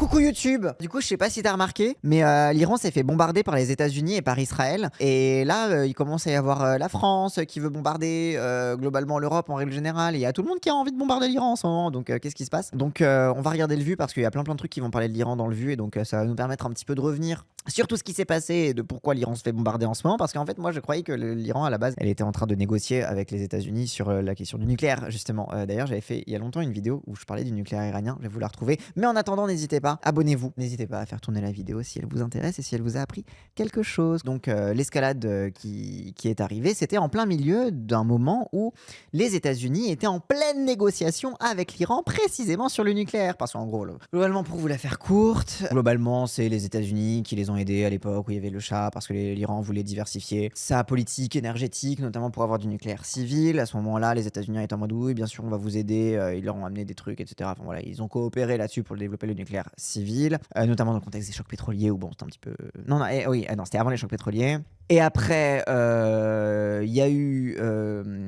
Coucou YouTube. Du coup, je sais pas si t'as remarqué, mais l'Iran s'est fait bombarder par les États-Unis et par Israël. Et là, il commence à y avoir la France qui veut bombarder globalement l'Europe en règle générale. Et il y a tout le monde qui a envie de bombarder l'Iran en ce moment. Donc, qu'est-ce qui se passe? Donc, on va regarder le vu parce qu'il y a plein de trucs qui vont parler de l'Iran dans le vu. Et donc, ça va nous permettre un petit peu de revenir sur tout ce qui s'est passé et de pourquoi l'Iran se fait bombarder en ce moment. Parce qu'en fait, moi, je croyais que l'Iran, à la base, elle était en train de négocier avec les États-Unis sur la question du nucléaire, justement. D'ailleurs, j'avais fait il y a longtemps une vidéo où je parlais du nucléaire iranien. Je vais vous la retrouver. Mais en attendant, n'hésitez pas, abonnez-vous. N'hésitez pas à faire tourner la vidéo si elle vous intéresse et si elle vous a appris quelque chose. Donc, l'escalade qui est arrivée, c'était en plein milieu d'un moment où les États-Unis étaient en pleine négociation avec l'Iran, précisément sur le nucléaire. Parce qu'en gros, globalement, pour vous la faire courte, globalement, c'est les États-Unis qui les ont aidés à l'époque où il y avait le Shah, parce que l'Iran voulait diversifier sa politique énergétique, notamment pour avoir du nucléaire civil. À ce moment-là, les États-Unis étaient en mode oui, bien sûr, on va vous aider. Ils leur ont amené des trucs, etc. Enfin voilà, ils ont coopéré là-dessus pour développer le nucléaire civil, notamment dans le contexte des chocs pétroliers où bon, c'était un petit peu. Non, non, c'était avant les chocs pétroliers. Et après, il y a eu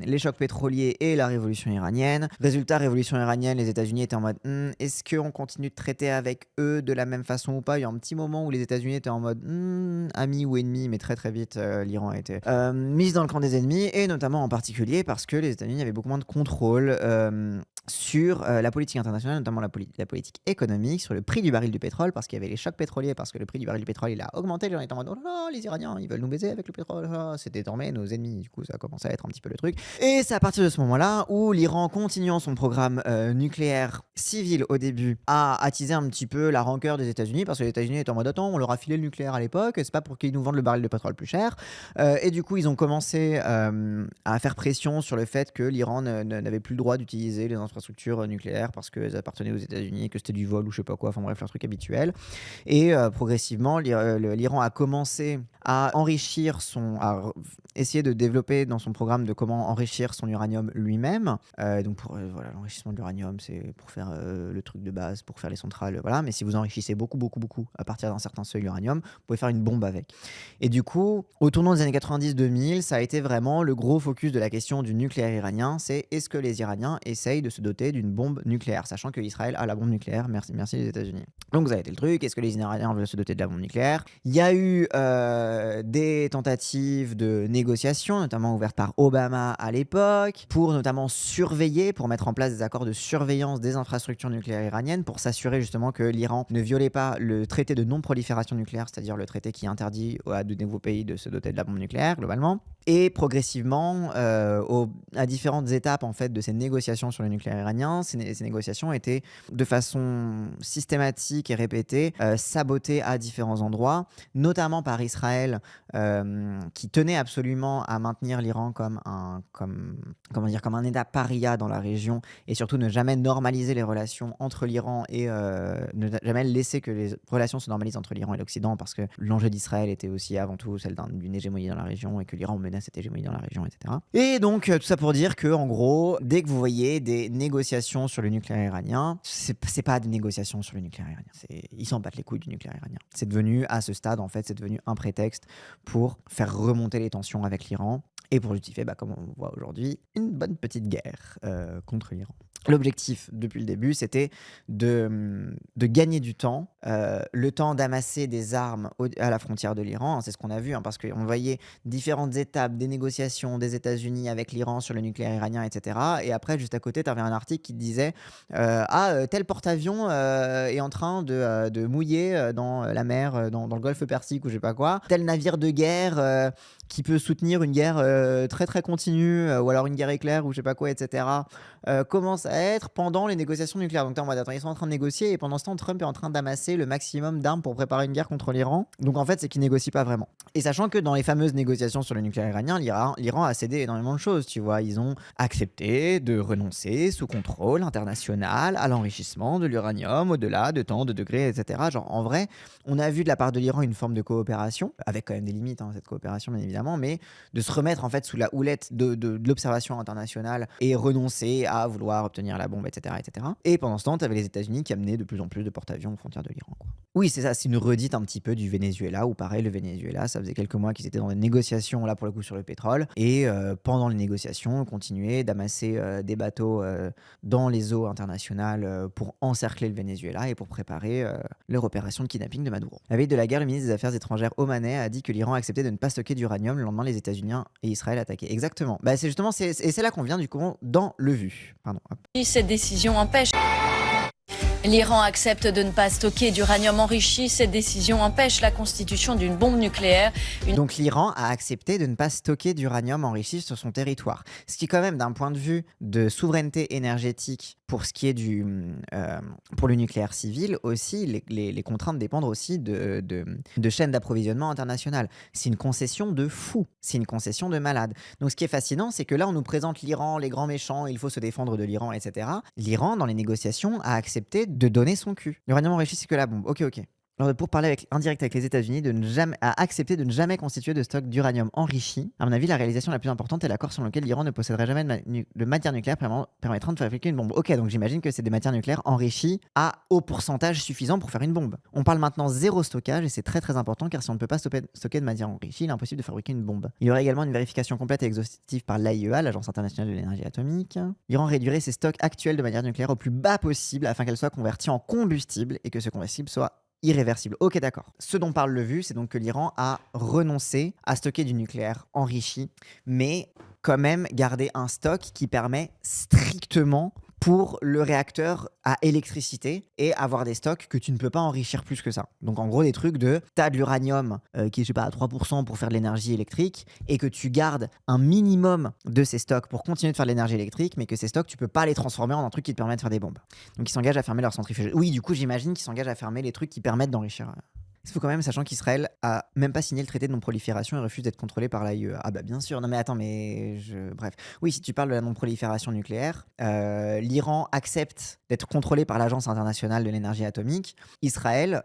les chocs pétroliers et la révolution iranienne. Résultat, révolution iranienne, les États-Unis étaient en mode est-ce qu'on continue de traiter avec eux de la même façon ou pas? Il y a un petit moment où les États-Unis étaient en mode amis ou ennemis, mais très vite, l'Iran a été mise dans le camp des ennemis, et notamment en particulier parce que les États-Unis avaient beaucoup moins de contrôle sur la politique internationale, notamment la politique économique, sur le prix du baril du pétrole, parce qu'il y avait les chocs pétroliers, parce que le prix du baril du pétrole il a augmenté, les gens étaient en mode oh là là, les Iraniens ils veulent nous baiser avec le pétrole, c'est désormais nos ennemis, du coup ça a commencé à être un petit peu le truc. Et c'est à partir de ce moment-là où l'Iran, continuant son programme nucléaire civil au début, a attisé un petit peu la rancœur des États-Unis, parce que les États-Unis étaient en mode attends, on leur a filé le nucléaire à l'époque, c'est pas pour qu'ils nous vendent le baril de pétrole plus cher. Et du coup ils ont commencé à faire pression sur le fait que l'Iran n'avait plus le droit d'utiliser les infrastructures nucléaires parce qu'elles appartenaient aux États-Unis, que c'était du vol ou je sais pas quoi, enfin bref, leur truc habituel. Et progressivement, l'Iran a commencé à essayer de développer dans son programme de comment enrichir son uranium lui-même. Donc voilà, l'enrichissement de l'uranium, c'est pour faire le truc de base, pour faire les centrales, voilà. Mais si vous enrichissez beaucoup à partir d'un certain seuil uranium, vous pouvez faire une bombe avec. Et du coup, au tournant des années 90-2000, ça a été vraiment le gros focus de la question du nucléaire iranien. C'est est-ce que les Iraniens essayent de se doter d'une bombe nucléaire, sachant que Israël a la bombe nucléaire, merci les États-Unis. Donc ça a été le truc, est-ce que les Iraniens veulent se doter de la bombe nucléaire? Il y a eu des tentatives de négociation, notamment ouvertes par Obama à l'époque, pour notamment surveiller, pour mettre en place des accords de surveillance des infrastructures nucléaires iraniennes, pour s'assurer justement que l'Iran ne violait pas le traité de non-prolifération nucléaire, c'est-à-dire le traité qui interdit à de nouveaux pays de se doter de la bombe nucléaire, globalement. Et progressivement, à différentes étapes en fait de ces négociations sur le nucléaire iranien, ces négociations étaient de façon systématique et répétée sabotées à différents endroits, notamment par Israël, qui tenait absolument à maintenir l'Iran comme un État paria dans la région, et surtout ne jamais normaliser les relations entre l'Iran et ne jamais laisser que les relations se normalisent entre l'Iran et l'Occident, parce que l'enjeu d'Israël était aussi avant tout celle d'une hégémonie dans la région et que l'Iran menait cette hégémonie dans la région, etc. Et donc tout ça pour dire que en gros, dès que vous voyez des négociations sur le nucléaire iranien, c'est pas des négociations sur le nucléaire iranien, ils s'en battent les couilles du nucléaire iranien. C'est devenu, à ce stade en fait, c'est devenu un prétexte pour faire remonter les tensions avec l'Iran et pour justifier, comme on voit aujourd'hui, une bonne petite guerre contre l'Iran. L'objectif depuis le début, c'était de gagner du temps, le temps d'amasser des armes à la frontière de l'Iran. C'est ce qu'on a vu, parce qu'on voyait différentes étapes des négociations des États-Unis avec l'Iran sur le nucléaire iranien, etc. Et après, juste à côté, tu avais un article qui disait tel porte-avions est en train de mouiller dans la mer, dans le golfe Persique ou je sais pas quoi. Tel navire de guerre qui peut soutenir une guerre très continue, ou alors une guerre éclair ou je sais pas quoi, etc. Commence à être pendant les négociations nucléaires. Donc attends, ils sont en train de négocier et pendant ce temps, Trump est en train d'amasser le maximum d'armes pour préparer une guerre contre l'Iran. Donc en fait, c'est qu'ils négocient pas vraiment. Et sachant que dans les fameuses négociations sur le nucléaire iranien, l'Iran a cédé énormément de choses, tu vois. Ils ont accepté de renoncer sous contrôle international à l'enrichissement de l'uranium au-delà de tant de degrés, etc. Genre en vrai, on a vu de la part de l'Iran une forme de coopération, avec quand même des limites, cette coopération bien évidemment, mais de se remettre en fait sous la houlette de l'observation internationale et renoncer à vouloir obtenir la bombe, etc. Et pendant ce temps, tu avais les États-Unis qui amenaient de plus en plus de porte-avions aux frontières de l'Iran, quoi. Oui, c'est ça, c'est une redite un petit peu du Venezuela où pareil, le Venezuela, ça faisait quelques mois qu'ils étaient dans des négociations, là, pour le coup, sur le pétrole et pendant les négociations, on continuait d'amasser, des bateaux, dans les eaux internationales, pour encercler le Venezuela et pour préparer, leur opération de kidnapping de Maduro. La veille de la guerre, le ministre des Affaires étrangères omanais a dit que l'Iran acceptait de ne pas stocker d'uranium. Le lendemain, les États-Unis et Israël attaquaient. Exactement. Bah, c'est justement c'est là qu'on vient du coup dans le vu. Pardon, hop. Cette décision empêche. L'Iran accepte de ne pas stocker d'uranium enrichi. Cette décision empêche la constitution d'une bombe nucléaire. Donc l'Iran a accepté de ne pas stocker d'uranium enrichi sur son territoire. Ce qui quand même, d'un point de vue de souveraineté énergétique, pour ce qui est pour le nucléaire civil, aussi, les contraintes dépendent aussi de chaînes d'approvisionnement internationales. C'est une concession de fou, c'est une concession de malade. Donc ce qui est fascinant, c'est que là, on nous présente l'Iran, les grands méchants, il faut se défendre de l'Iran, etc. L'Iran, dans les négociations, a accepté de donner son cul. L'uranium enrichi, c'est que la bombe. Ok. Alors, pour parler indirect avec les États-Unis, a accepté de ne jamais constituer de stock d'uranium enrichi. À mon avis, la réalisation la plus importante est l'accord sur lequel l'Iran ne posséderait jamais de matière nucléaire permettant de fabriquer une bombe. Ok, donc j'imagine que c'est des matières nucléaires enrichies à haut pourcentage suffisant pour faire une bombe. On parle maintenant zéro stockage et c'est très très important car si on ne peut pas stocker de matière enrichie, il est impossible de fabriquer une bombe. Il y aurait également une vérification complète et exhaustive par l'AIEA, l'Agence internationale de l'énergie atomique. L'Iran réduirait ses stocks actuels de matière nucléaire au plus bas possible afin qu'elle soit convertie en combustible et que ce combustible soit irréversible. Ok, d'accord. Ce dont parle le vu, c'est donc que l'Iran a renoncé à stocker du nucléaire enrichi, mais quand même garder un stock qui permet strictement pour le réacteur à électricité et avoir des stocks que tu ne peux pas enrichir plus que ça. Donc en gros des trucs de t'as de l'uranium qui est je sais pas à 3% pour faire de l'énergie électrique et que tu gardes un minimum de ces stocks pour continuer de faire de l'énergie électrique mais que ces stocks tu peux pas les transformer en un truc qui te permet de faire des bombes. Donc ils s'engagent à fermer leur centrifuge. Oui, du coup j'imagine qu'ils s'engagent à fermer les trucs qui permettent d'enrichir. Il faut quand même, sachant qu'Israël a même pas signé le traité de non-prolifération et refuse d'être contrôlé par l'AIEA. Ah bah bien sûr, non mais attends, bref. Oui, si tu parles de la non-prolifération nucléaire, l'Iran accepte d'être contrôlé par l'Agence internationale de l'énergie atomique. Israël,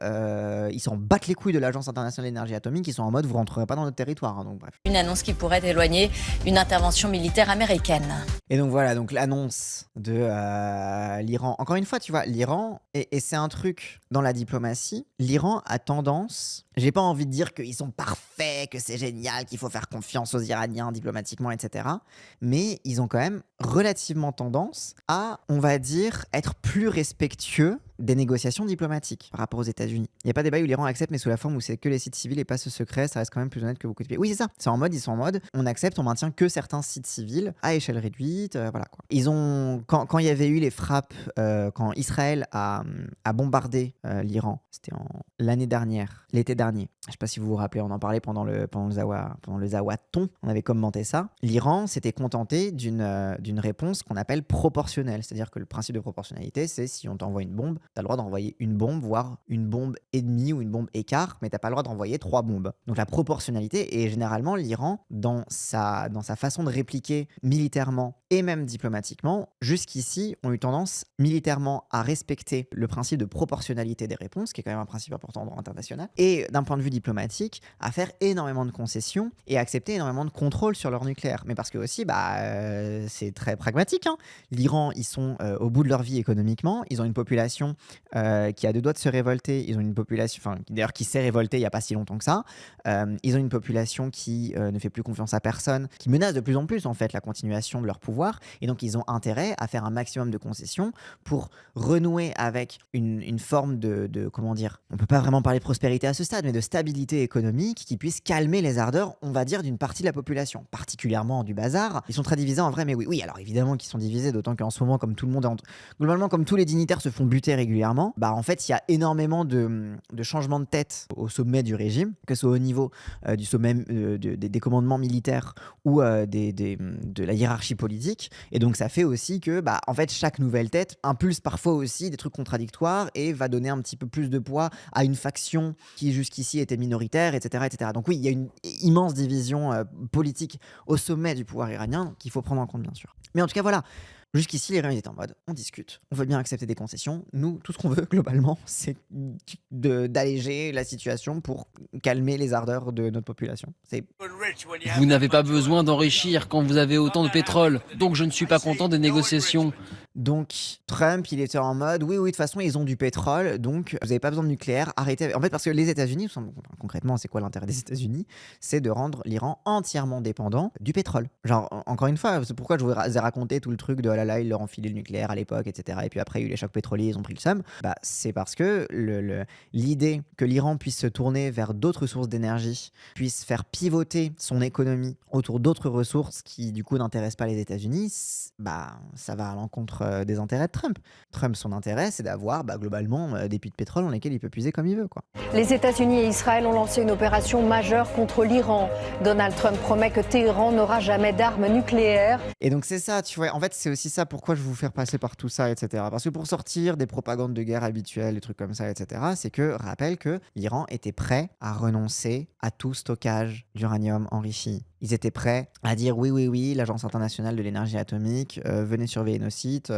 ils s'en battent les couilles de l'Agence internationale de l'énergie atomique, ils sont en mode vous rentrerez pas dans notre territoire, hein, donc bref. Une annonce qui pourrait éloigner une intervention militaire américaine. Et donc voilà, donc l'annonce de l'Iran. Encore une fois, tu vois, l'Iran, et c'est un truc dans la diplomatie, l'Iran a tendance, j'ai pas envie de dire qu'ils sont parfaits, que c'est génial, qu'il faut faire confiance aux Iraniens diplomatiquement, etc. Mais ils ont quand même relativement tendance à, on va dire, être plus respectueux des négociations diplomatiques par rapport aux États-Unis. Il n'y a pas de débat où l'Iran accepte, mais sous la forme où c'est que les sites civils et pas ce secret, ça reste quand même plus honnête que beaucoup de pays. Oui, c'est ça. Ils sont en mode, on accepte, on maintient que certains sites civils à échelle réduite, voilà quoi. Ils ont, quand il y avait eu les frappes, quand Israël a bombardé l'Iran, c'était l'année dernière, l'été dernier. Je sais pas si vous vous rappelez, on en parlait pendant le Zawaton, on avait commenté ça. L'Iran s'était contenté d'une réponse qu'on appelle proportionnelle, c'est-à-dire que le principe de proportionnalité, c'est si on t'envoie une bombe, t'as le droit d'envoyer une bombe, voire une bombe et demie ou une bombe écart, mais t'as pas le droit d'envoyer 3 bombes. Donc la proportionnalité, et généralement l'Iran, dans sa façon de répliquer militairement et même diplomatiquement, jusqu'ici, ont eu tendance militairement à respecter le principe de proportionnalité des réponses, qui est quand même un principe important en droit international, et d'un point de vue diplomatique, à faire énormément de concessions et à accepter énormément de contrôle sur leur nucléaire. Mais parce que aussi, c'est très pragmatique, hein. L'Iran, ils sont au bout de leur vie économiquement, ils ont une population qui a 2 doigts de se révolter, ils ont une population, d'ailleurs qui s'est révoltée il n'y a pas si longtemps que ça, ils ont une population qui ne fait plus confiance à personne, qui menace de plus en plus en fait la continuation de leur pouvoir, et donc ils ont intérêt à faire un maximum de concessions pour renouer avec une forme de comment dire, on peut pas vraiment parler de prospérité à ce stade, mais de stabilité économique qui puisse calmer les ardeurs, on va dire, d'une partie de la population, particulièrement du bazar. Ils sont très divisés en vrai, mais oui, alors évidemment qu'ils sont divisés, d'autant qu'en ce moment, comme tout le monde, globalement comme tous les dignitaires se font buter régulièrement, en fait il y a énormément de changements de tête au sommet du régime, que ce soit au niveau du sommet des commandements militaires ou de la hiérarchie politique, et donc ça fait aussi que en fait chaque nouvelle tête impulse parfois aussi des trucs contradictoires et va donner un petit peu plus de poids à une faction qui jusqu'ici était minoritaire, etc. Donc oui, il y a une immense division politique au sommet du pouvoir iranien qu'il faut prendre en compte bien sûr. Mais en tout cas voilà, jusqu'ici, les Iraniens étaient en mode, on discute, on veut bien accepter des concessions. Nous, tout ce qu'on veut, globalement, c'est d'alléger la situation pour calmer les ardeurs de notre population. Vous n'avez pas besoin d'enrichir quand vous avez autant de pétrole, donc je ne suis pas content des négociations. Donc Trump, il était en mode oui, de toute façon, ils ont du pétrole, donc vous n'avez pas besoin de nucléaire, arrêtez. En fait, parce que les États-Unis, concrètement, c'est quoi l'intérêt des États-Unis? C'est de rendre l'Iran entièrement dépendant du pétrole. Genre, encore une fois, c'est pourquoi je vous ai raconté tout le truc de oh là là, ils leur ont filé le nucléaire à l'époque, etc. Et puis après, il y a eu les chocs pétroliers, ils ont pris le seum. Bah, c'est parce que l'idée que l'Iran puisse se tourner vers d'autres sources d'énergie, puisse faire pivoter son économie autour d'autres ressources qui, du coup, n'intéressent pas les États-Unis, bah, ça va à l'encontre des intérêts de Trump. Trump, son intérêt, c'est d'avoir globalement des puits de pétrole dans lesquels il peut puiser comme il veut, quoi. Les États-Unis et Israël ont lancé une opération majeure contre l'Iran. Donald Trump promet que Téhéran n'aura jamais d'armes nucléaires. Et donc c'est ça, tu vois, en fait c'est aussi ça pourquoi je vais vous faire passer par tout ça, etc. Parce que pour sortir des propagandes de guerre habituelles, des trucs comme ça, etc., c'est que, rappelle que l'Iran était prêt à renoncer à tout stockage d'uranium enrichi. Ils étaient prêts à dire oui, l'Agence internationale de l'énergie atomique, venez surveiller nos sites,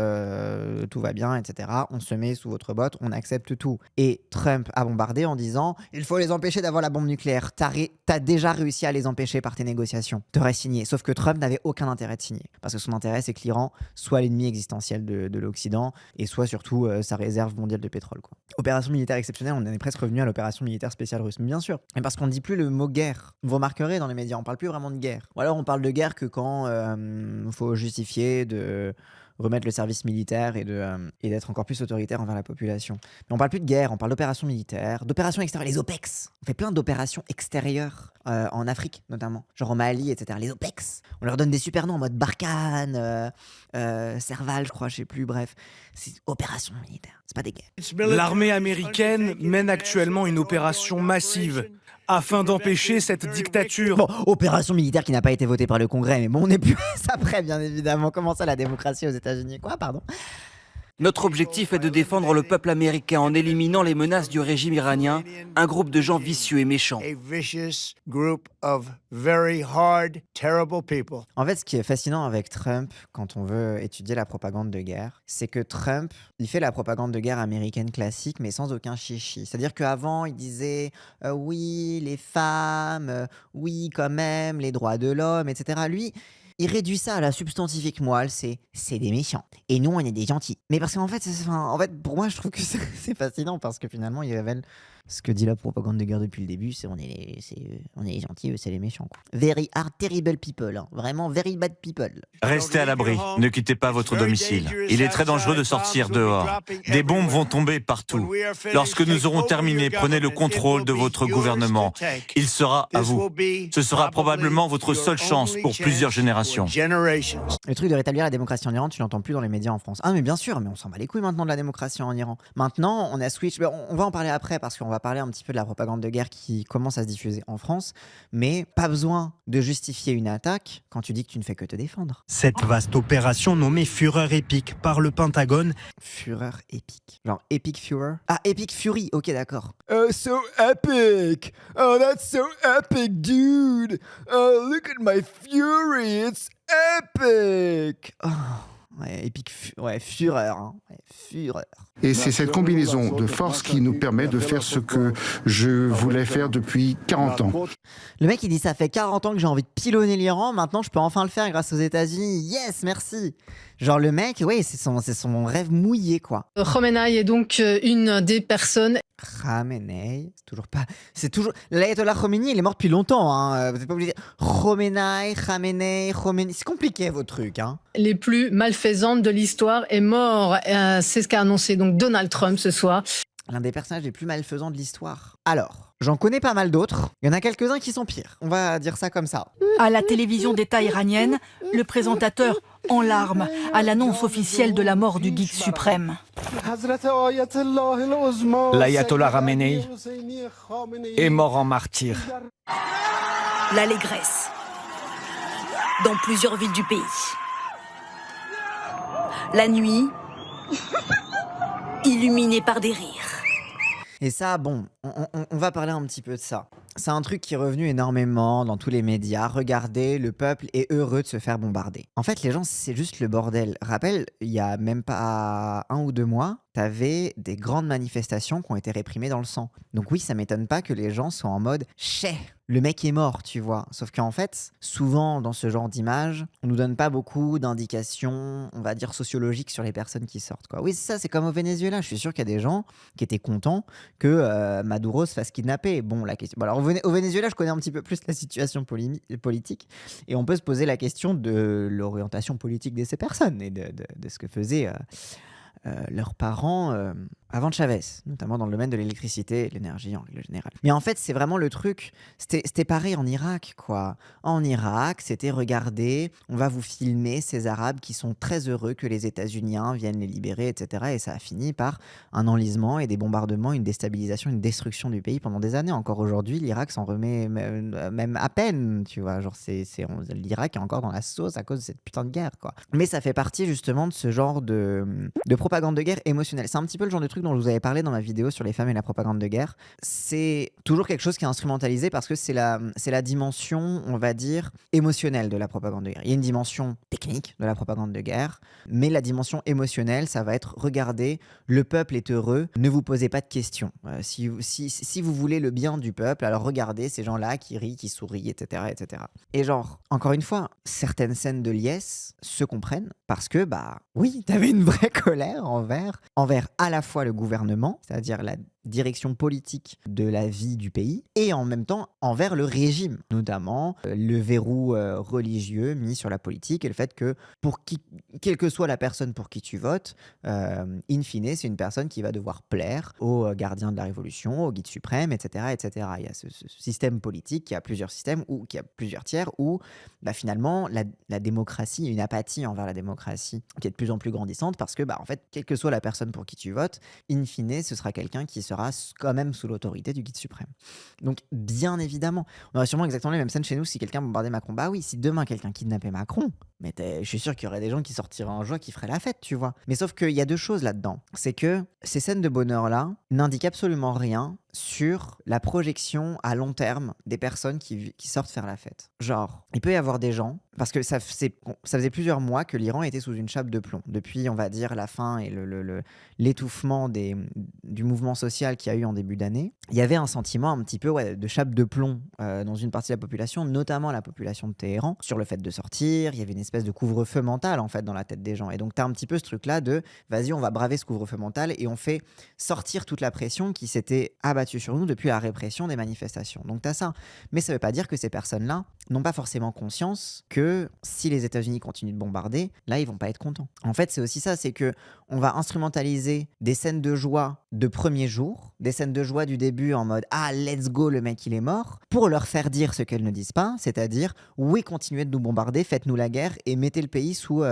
tout va bien, etc. On se met sous votre botte, on accepte tout. Et Trump a bombardé en disant il faut les empêcher d'avoir la bombe nucléaire. T'as déjà réussi à les empêcher par tes négociations. T'aurais signé. Sauf que Trump n'avait aucun intérêt de signer. Parce que son intérêt, c'est que l'Iran soit l'ennemi existentiel de l'Occident et soit surtout sa réserve mondiale de pétrole, quoi. Opération militaire exceptionnelle, on en est presque revenu à l'opération militaire spéciale russe. Mais bien sûr. Et parce qu'on ne dit plus le mot guerre. Vous remarquerez dans les médias, on parle plus vraiment de guerre. Ou alors on parle de guerre que quand faut justifier de remettre le service militaire et d'être encore plus autoritaire envers la population. Mais on parle plus de guerre, on parle d'opérations militaires, d'opérations extérieures, les OPEX. On fait plein d'opérations extérieures en Afrique notamment, genre au Mali, etc. Les OPEX. On leur donne des super noms en mode Barkhane, Serval, je crois, je sais plus, bref. C'est opérations militaires, c'est pas des guerres. L'armée américaine mène actuellement une opération massive afin d'empêcher cette dictature. Bon, opération militaire qui n'a pas été votée par le Congrès, mais bon, on n'est plus à ça près, bien évidemment. Comment ça, la démocratie aux États-Unis? Quoi, pardon? Notre objectif est de défendre le peuple américain en éliminant les menaces du régime iranien, un groupe de gens vicieux et méchants. En fait, ce qui est fascinant avec Trump, quand on veut étudier la propagande de guerre, c'est que Trump, il fait la propagande de guerre américaine classique, mais sans aucun chichi. C'est-à-dire qu'avant, il disait oui, les femmes, oui, quand même, les droits de l'homme, etc. Lui, il réduit ça à la substantifique moelle, c'est des méchants. Et nous, on est des gentils. Mais parce qu'en fait, pour moi, je trouve que c'est fascinant parce que finalement, il révèle ce que dit la propagande de guerre depuis le début, c'est on est les gentils, eux, c'est les méchants, quoi. Very hard, terrible people. Hein. Vraiment, very bad people. Restez à l'abri, ne quittez pas votre domicile. Il est très dangereux de sortir dehors. Des bombes vont tomber partout. Lorsque nous aurons terminé, prenez le contrôle de votre gouvernement. Il sera à vous. Ce sera probablement votre seule chance pour plusieurs générations. Le truc de rétablir la démocratie en Iran, tu l'entends plus dans les médias en France. Ah mais bien sûr, mais on s'en bat les couilles maintenant de la démocratie en Iran. Maintenant, on a switch, on va en parler après parce qu'on va parler un petit peu de la propagande de guerre qui commence à se diffuser en France, mais pas besoin de justifier une attaque quand tu dis que tu ne fais que te défendre. Cette vaste opération nommée Fureur épique par le Pentagone. Fureur épique. Genre Epic Furor. Ah, Epic Fury, ok d'accord. So epic! Oh, that's so epic, dude! Oh, look at my fury, it's epic! Oh. Ouais, épique, fureur, hein. Ouais, fureur. Et c'est cette combinaison de forces qui nous permet de faire ce que je voulais faire depuis 40 ans. Le mec, il dit ça fait 40 ans que j'ai envie de pilonner l'Iran, maintenant je peux enfin le faire grâce aux États-Unis. Yes, merci. Genre le mec, ouais, c'est son rêve mouillé, quoi. Khomeini est donc une des personnes. Khamenei, c'est toujours. L'ayatollah Khomeini, il est mort depuis longtemps, hein. Vous n'êtes pas obligé de dire Khamenei. C'est compliqué vos trucs, hein. Les plus malfaisantes de l'histoire est mort. C'est ce qu'a annoncé donc Donald Trump ce soir. L'un des personnages les plus malfaisants de l'histoire. Alors, j'en connais pas mal d'autres. Il y en a quelques-uns qui sont pires. On va dire ça comme ça. À la télévision d'État iranienne, le présentateur en larmes à l'annonce officielle de la mort du guide suprême. L'ayatollah Khamenei est mort en martyr. L'allégresse dans plusieurs villes du pays. La nuit, illuminée par des rires. Et ça, bon, on va parler un petit peu de ça. C'est un truc qui est revenu énormément dans tous les médias. Regardez, le peuple est heureux de se faire bombarder. En fait, les gens, c'est juste le bordel. Rappelle, il y a même pas 1 ou 2 mois, t'avais des grandes manifestations qui ont été réprimées dans le sang. Donc oui, ça m'étonne pas que les gens soient en mode « chais ». Le mec est mort, tu vois. Sauf qu'en fait, souvent dans ce genre d'image, on nous donne pas beaucoup d'indications, on va dire sociologiques sur les personnes qui sortent, quoi. Oui, c'est ça, c'est comme au Venezuela. Je suis sûr qu'il y a des gens qui étaient contents que Maduro se fasse kidnapper. Bon, la question. Bon, alors au Venezuela, je connais un petit peu plus la situation politique et on peut se poser la question de l'orientation politique de ces personnes et de ce que faisaient leurs parents avant Chavez, notamment dans le domaine de l'électricité et de l'énergie en règle générale. Mais en fait, c'est vraiment le truc, c'était pareil en Irak, quoi. En Irak, c'était regardez, on va vous filmer ces Arabes qui sont très heureux que les États-Unis viennent les libérer, etc. Et ça a fini par un enlisement et des bombardements, une déstabilisation, une destruction du pays pendant des années. Encore aujourd'hui, l'Irak s'en remet même à peine, tu vois. Genre, l'Irak est encore dans la sauce à cause de cette putain de guerre, quoi. Mais ça fait partie justement de ce genre de propagande de guerre émotionnelle. C'est un petit peu le genre de truc dont je vous avais parlé dans ma vidéo sur les femmes et la propagande de guerre. C'est toujours quelque chose qui est instrumentalisé parce que c'est la dimension, on va dire, émotionnelle de la propagande de guerre. Il y a une dimension technique de la propagande de guerre, mais la dimension émotionnelle, ça va être regardez, le peuple est heureux, ne vous posez pas de questions. Si vous voulez le bien du peuple, alors regardez ces gens-là qui rient, qui sourient, etc., etc. Et genre, encore une fois, certaines scènes de liesse se comprennent parce que, bah oui, t'avais une vraie colère envers à la fois le gouvernement, c'est-à-dire la direction politique de la vie du pays, et en même temps envers le régime, notamment le verrou religieux mis sur la politique et le fait que quelle que soit la personne pour qui tu votes, in fine, c'est une personne qui va devoir plaire aux gardiens de la Révolution, au guide suprême, etc., etc. Il y a ce système politique qui a plusieurs systèmes ou qui a plusieurs tiers où finalement la démocratie, une apathie envers la démocratie qui est de plus en plus grandissante parce que en fait, quelle que soit la personne pour qui tu votes, in fine, ce sera quelqu'un qui sera quand même sous l'autorité du guide suprême. Donc, bien évidemment, on aurait sûrement exactement les mêmes scènes chez nous si quelqu'un bombardait Macron. Bah oui, si demain quelqu'un kidnappait Macron, mais je suis sûr qu'il y aurait des gens qui sortiraient en joie, qui feraient la fête, tu vois. Mais sauf qu'il y a deux choses là-dedans. C'est que ces scènes de bonheur-là n'indiquent absolument rien sur la projection à long terme des personnes qui sortent faire la fête. Genre, il peut y avoir des gens, parce que ça faisait plusieurs mois que l'Iran était sous une chape de plomb. Depuis, on va dire, la fin et l'étouffement du mouvement social qu'il y a eu en début d'année, il y avait un sentiment un petit peu de chape de plomb dans une partie de la population, notamment la population de Téhéran, sur le fait de sortir. Il y avait une espèce de couvre-feu mental, en fait, dans la tête des gens. Et donc, tu as un petit peu ce truc-là de « vas-y, on va braver ce couvre-feu mental » et on fait sortir toute la pression qui s'était abattue sur nous depuis la répression des manifestations. Donc, tu as ça. Mais ça ne veut pas dire que ces personnes-là n'ont pas forcément conscience que si les États-Unis continuent de bombarder, là, ils vont pas être contents. En fait, c'est aussi ça, c'est que on va instrumentaliser des scènes de joie de premier jour, des scènes de joie du début en mode « ah, let's go, le mec, il est mort », pour leur faire dire ce qu'elles ne disent pas, c'est-à-dire « oui, continuez de nous bombarder, faites-nous la guerre et mettez le pays sous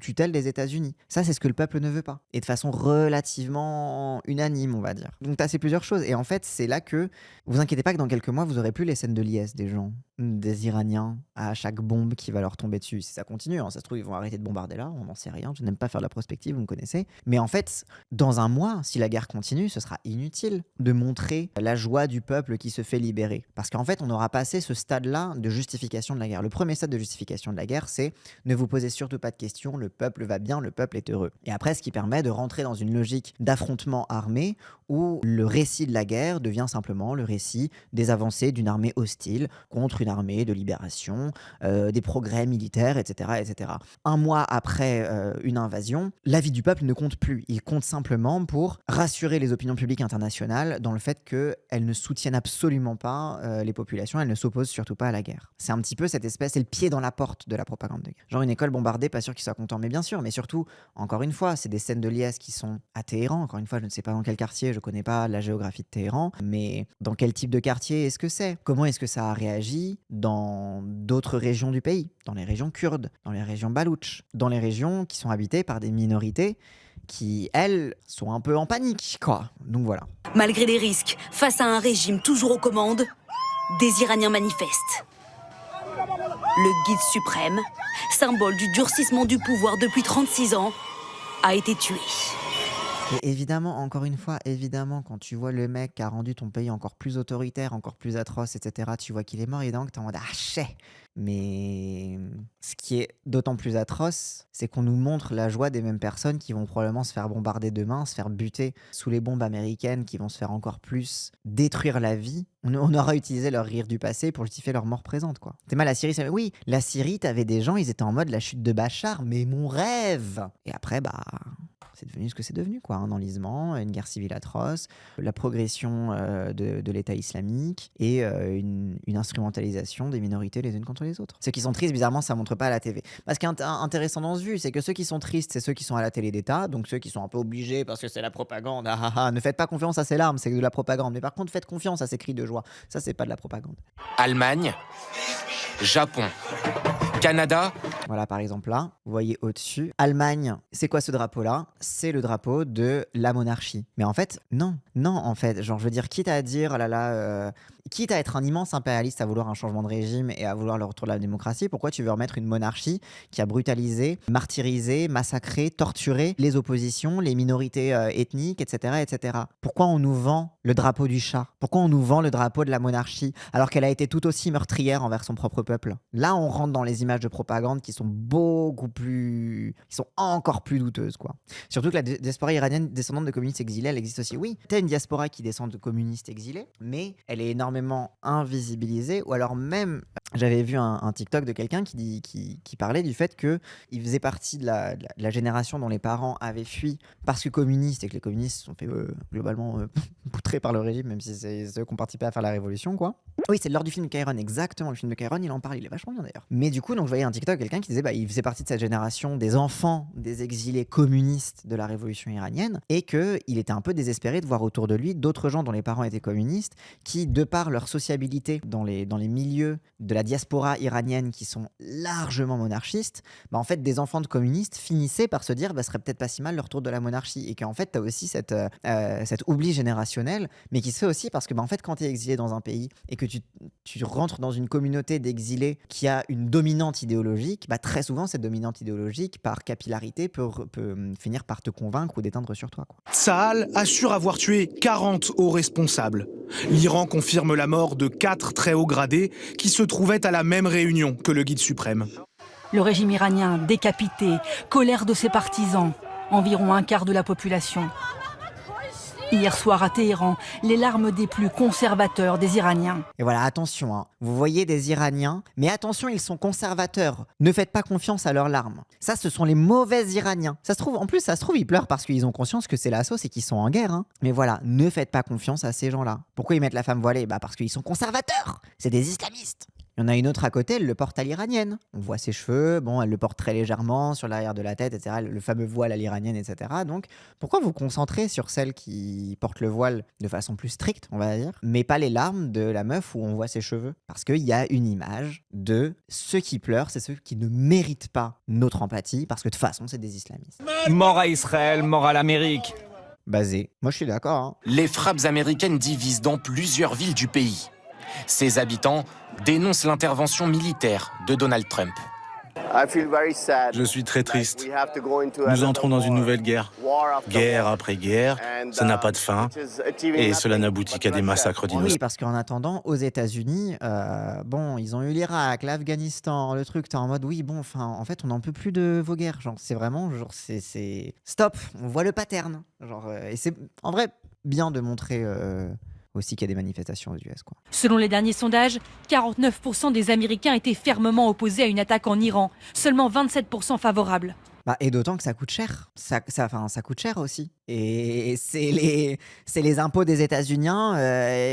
tutelle des États-Unis ». Ça, c'est ce que le peuple ne veut pas. Et de façon relativement unanime, on va dire. Donc, tu as ces plusieurs choses. Et en fait, c'est là que, vous inquiétez pas que dans quelques mois, vous aurez plus les scènes de liesse des gens, des Iraniens, à chaque bombe qui va leur tomber dessus. Si ça continue, ça se trouve, ils vont arrêter de bombarder là, on n'en sait rien. Je n'aime pas faire de la prospective, vous me connaissez. Mais en fait, dans un mois, si la guerre continue, ce sera inutile de montrer la joie du peuple qui se fait libérer. Parce qu'en fait, on aura passé ce stade-là de justification de la guerre. Le premier stade de justification de la guerre, c'est ne vous posez surtout pas de questions, le peuple va bien, le peuple est heureux. Et après, ce qui permet de rentrer dans une logique d'affrontement armé où le récit de la guerre devient simplement le récit des avancées d'une armée hostile contre une armée de libération, des progrès militaires, etc., etc. Un mois après une invasion, la vie du peuple ne compte plus. Il compte simplement pour rassurer les opinions publiques internationales dans le fait qu'elles ne soutiennent absolument pas les populations, elles ne s'opposent surtout pas à la guerre. C'est un petit peu cette espèce, c'est le pied dans la porte de la propagande de guerre. Genre une école bombardée, pas sûr qu'ils soient contents, mais bien sûr, mais surtout, encore une fois, c'est des scènes de liesse qui sont à Téhéran. Encore une fois, je ne sais pas dans quel quartier, je connais pas la géographie de Téhéran, mais dans quel type de quartier est-ce que c'est ? Comment est-ce que ça a réagi dans d'autres régions du pays ? Dans les régions kurdes, dans les régions baloutches, dans les régions qui sont habitées par des minorités qui, elles, sont un peu en panique, quoi. Donc voilà. Malgré les risques, face à un régime toujours aux commandes, des Iraniens manifestent. Le guide suprême, symbole du durcissement du pouvoir depuis 36 ans, a été tué. Et évidemment, encore une fois, évidemment, quand tu vois le mec qui a rendu ton pays encore plus autoritaire, encore plus atroce, etc., tu vois qu'il est mort, évidemment que t'es en mode ah chais. Mais ce qui est d'autant plus atroce, c'est qu'on nous montre la joie des mêmes personnes qui vont probablement se faire bombarder demain, se faire buter sous les bombes américaines, qui vont se faire encore plus détruire la vie. On aura utilisé leur rire du passé pour justifier leur mort présente, quoi. T'es mal, la Syrie, oui, la Syrie, t'avais des gens, ils étaient en mode la chute de Bachar, mais mon rêve. Et après, bah, c'est devenu ce que c'est devenu, quoi. Un enlisement, une guerre civile atroce, la progression de l'État islamique et une instrumentalisation des minorités les unes contre les autres. Ceux qui sont tristes, bizarrement, ça montre pas à la TV. Parce qu'il est intéressant dans ce vu, c'est que ceux qui sont tristes, c'est ceux qui sont à la télé d'État, donc ceux qui sont un peu obligés parce que c'est la propagande. Ne faites pas confiance à ces larmes, c'est de la propagande. Mais par contre, faites confiance à ces cris de joie. Ça, c'est pas de la propagande. Allemagne, Japon, Canada. Voilà, par exemple, là, vous voyez au-dessus, Allemagne, c'est quoi ce drapeau-là? C'est le drapeau de la monarchie. Mais en fait, non, en fait, genre, je veux dire, quitte à dire, oh là là, quitte à être un immense impérialiste, à vouloir un changement de régime et à vouloir le retour de la démocratie, pourquoi tu veux remettre une monarchie qui a brutalisé, martyrisé, massacré, torturé les oppositions, les minorités ethniques, etc., etc. Pourquoi on nous vend le drapeau du chat? Pourquoi on nous vend le drapeau de la monarchie alors qu'elle a été tout aussi meurtrière envers son propre peuple? Là, on rentre dans les images de propagande qui sont qui sont encore plus douteuses, quoi. Surtout que la diaspora iranienne descendante de communistes exilés, elle existe aussi. Oui, t'as une diaspora qui descend de communistes exilés, mais elle est énormément invisibilisée, ou alors même, j'avais vu un TikTok de quelqu'un qui parlait du fait qu'il faisait partie de la génération dont les parents avaient fui parce que communistes, et que les communistes se sont fait globalement poutrer par le régime, même si c'est ceux qui ont participé à faire la révolution, quoi. Oui, c'est lors du film de Kairon, exactement. Le film de Kairon, il en parle, il est vachement bien d'ailleurs. Mais du coup, donc je voyais un TikTok, quelqu'un qui disait, il faisait partie de cette génération des enfants des exilés communistes de la révolution iranienne, et qu'il était un peu désespéré de voir autour de lui d'autres gens dont les parents étaient communistes, qui, de par leur sociabilité dans les milieux de la diaspora iranienne qui sont largement monarchistes, en fait, des enfants de communistes finissaient par se dire, ce serait peut-être pas si mal le retour de la monarchie, et qu'en fait, t'as aussi cet oubli générationnel, mais qui se fait aussi parce que, en fait, quand t'es exilé dans un pays et que tu rentres dans une communauté d'exilés qui a une dominante idéologique, très souvent, cette dominante idéologique, par capillarité, peut finir par te convaincre ou d'éteindre sur toi, quoi. Tsahal assure avoir tué 40 hauts responsables. L'Iran confirme la mort de 4 très hauts gradés qui se trouvaient à la même réunion que le guide suprême. Le régime iranien décapité, colère de ses partisans, environ un quart de la population. Hier soir à Téhéran, les larmes des plus conservateurs des Iraniens. Et voilà, attention, hein. Vous voyez des Iraniens, mais attention, ils sont conservateurs. Ne faites pas confiance à leurs larmes. Ça, ce sont les mauvais Iraniens. Ça se trouve, ils pleurent parce qu'ils ont conscience que c'est la sauce et qu'ils sont en guerre, hein. Mais voilà, ne faites pas confiance à ces gens-là. Pourquoi ils mettent la femme voilée? Parce qu'ils sont conservateurs. C'est des islamistes. Il y en a une autre à côté, elle le porte à l'iranienne. On voit ses cheveux, elle le porte très légèrement sur l'arrière de la tête, etc. Le fameux voile à l'iranienne, etc. Donc, pourquoi vous concentrez sur celle qui porte le voile de façon plus stricte, on va dire, mais pas les larmes de la meuf où on voit ses cheveux? Parce qu'il y a une image de ceux qui pleurent, c'est ceux qui ne méritent pas notre empathie, parce que de toute façon, c'est des islamistes. Mort à Israël, mort à l'Amérique. Basé. Moi, je suis d'accord, hein. Les frappes américaines divisent dans plusieurs villes du pays. Ses habitants dénoncent l'intervention militaire de Donald Trump. Je suis très triste. Nous entrons dans une nouvelle guerre. Guerre après guerre, ça n'a pas de fin. Et cela n'aboutit qu'à des massacres d'innocents. Oui, parce qu'en attendant, aux États-Unis, ils ont eu l'Irak, l'Afghanistan, le truc, t'es en mode, en fait, on n'en peut plus de vos guerres. Genre, c'est vraiment, c'est stop, on voit le pattern. Et c'est, en vrai, bien de montrer aussi qu'il y a des manifestations aux US, quoi. Selon les derniers sondages, 49% des Américains étaient fermement opposés à une attaque en Iran, seulement 27% favorables. Et d'autant que ça coûte cher. Ça coûte cher aussi. Et c'est les impôts des États-Unis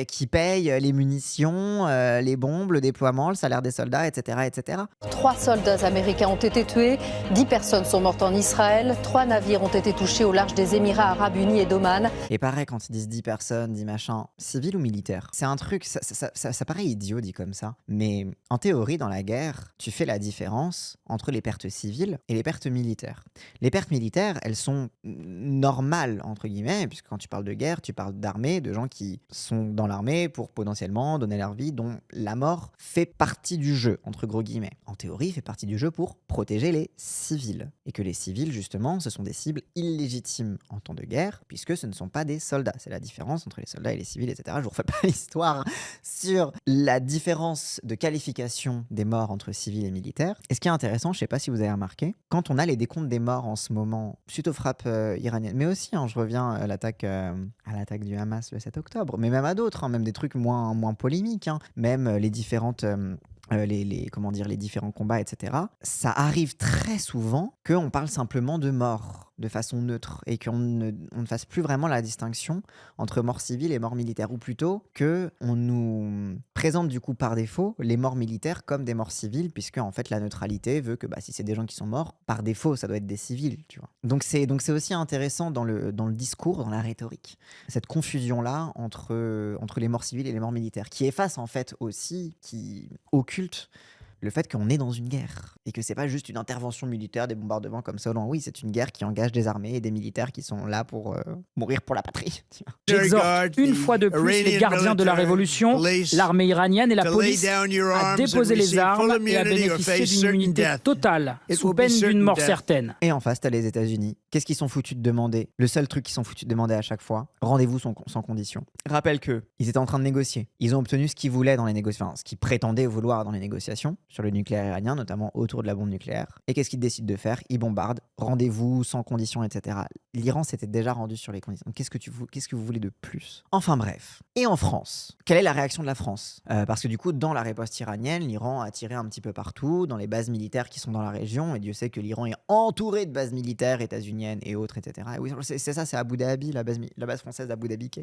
qui payent les munitions, les bombes, le déploiement, le salaire des soldats, etc., etc. 3 soldats américains ont été tués, 10 personnes sont mortes en Israël, 3 navires ont été touchés au large des Émirats Arabes Unis et d'Oman. Et pareil, quand ils disent 10 personnes, 10 machins, civils ou militaires, c'est un truc, ça paraît idiot dit comme ça, mais en théorie, dans la guerre, tu fais la différence entre les pertes civiles et les pertes militaires. militaires. Les pertes militaires, elles sont normales, entre guillemets, puisque quand tu parles de guerre, tu parles d'armée, de gens qui sont dans l'armée pour potentiellement donner leur vie, dont la mort fait partie du jeu, entre gros guillemets. En théorie, fait partie du jeu pour protéger les civils. Et que les civils, justement, ce sont des cibles illégitimes en temps de guerre, puisque ce ne sont pas des soldats. C'est la différence entre les soldats et les civils, etc. Je vous refais pas l'histoire sur la différence de qualification des morts entre civils et militaires. Et ce qui est intéressant, je ne sais pas si vous avez remarqué, quand on a les décomptes des morts en ce moment, suite aux frappes iraniennes, mais aussi, je reviens à l'attaque du Hamas le 7 octobre, mais même à d'autres, même des trucs moins polémiques, même les différentes... les différents combats, etc. Ça arrive très souvent qu'on parle simplement de mort de façon neutre et qu'on ne fasse plus vraiment la distinction entre mort civile et mort militaire, ou plutôt qu'on nous présente du coup par défaut les morts militaires comme des morts civiles, puisque en fait la neutralité veut que si c'est des gens qui sont morts, par défaut ça doit être des civils, tu vois. Donc c'est aussi intéressant dans le discours, dans la rhétorique, cette confusion-là entre les morts civiles et les morts militaires, qui efface en fait aussi, qui occulte le fait qu'on est dans une guerre et que c'est pas juste une intervention militaire, des bombardements comme ça. Non, oui, c'est une guerre qui engage des armées et des militaires qui sont là pour mourir pour la patrie. J'exhorte une fois de plus les gardiens de la révolution, l'armée iranienne et la police à déposer les armes et à bénéficier d'une immunité totale, sous peine d'une mort certaine. Et en face, t'as les États-Unis. Qu'est-ce qu'ils sont foutus de demander? Le seul truc qu'ils sont foutus de demander à chaque fois, rendez-vous sans condition. Rappelle que ils étaient en train de négocier. Ils ont obtenu ce qu'ils voulaient dans les négociations, enfin, ce qu'ils prétendaient vouloir dans les négociations sur le nucléaire iranien, notamment autour de la bombe nucléaire. Et qu'est-ce qu'ils décident de faire? Ils bombardent, rendez-vous sans condition, etc. L'Iran s'était déjà rendu sur les conditions. Donc, qu'est-ce que vous voulez de plus? Enfin bref. Et en France, quelle est la réaction de la France? Parce que du coup, dans la riposte iranienne, l'Iran a tiré un petit peu partout, dans les bases militaires qui sont dans la région, et Dieu sait que l'Iran est entouré de bases militaires états-uniennes et autres, etc. Et oui, c'est ça, c'est Abu Dhabi, la base française d'Abu Dhabi qui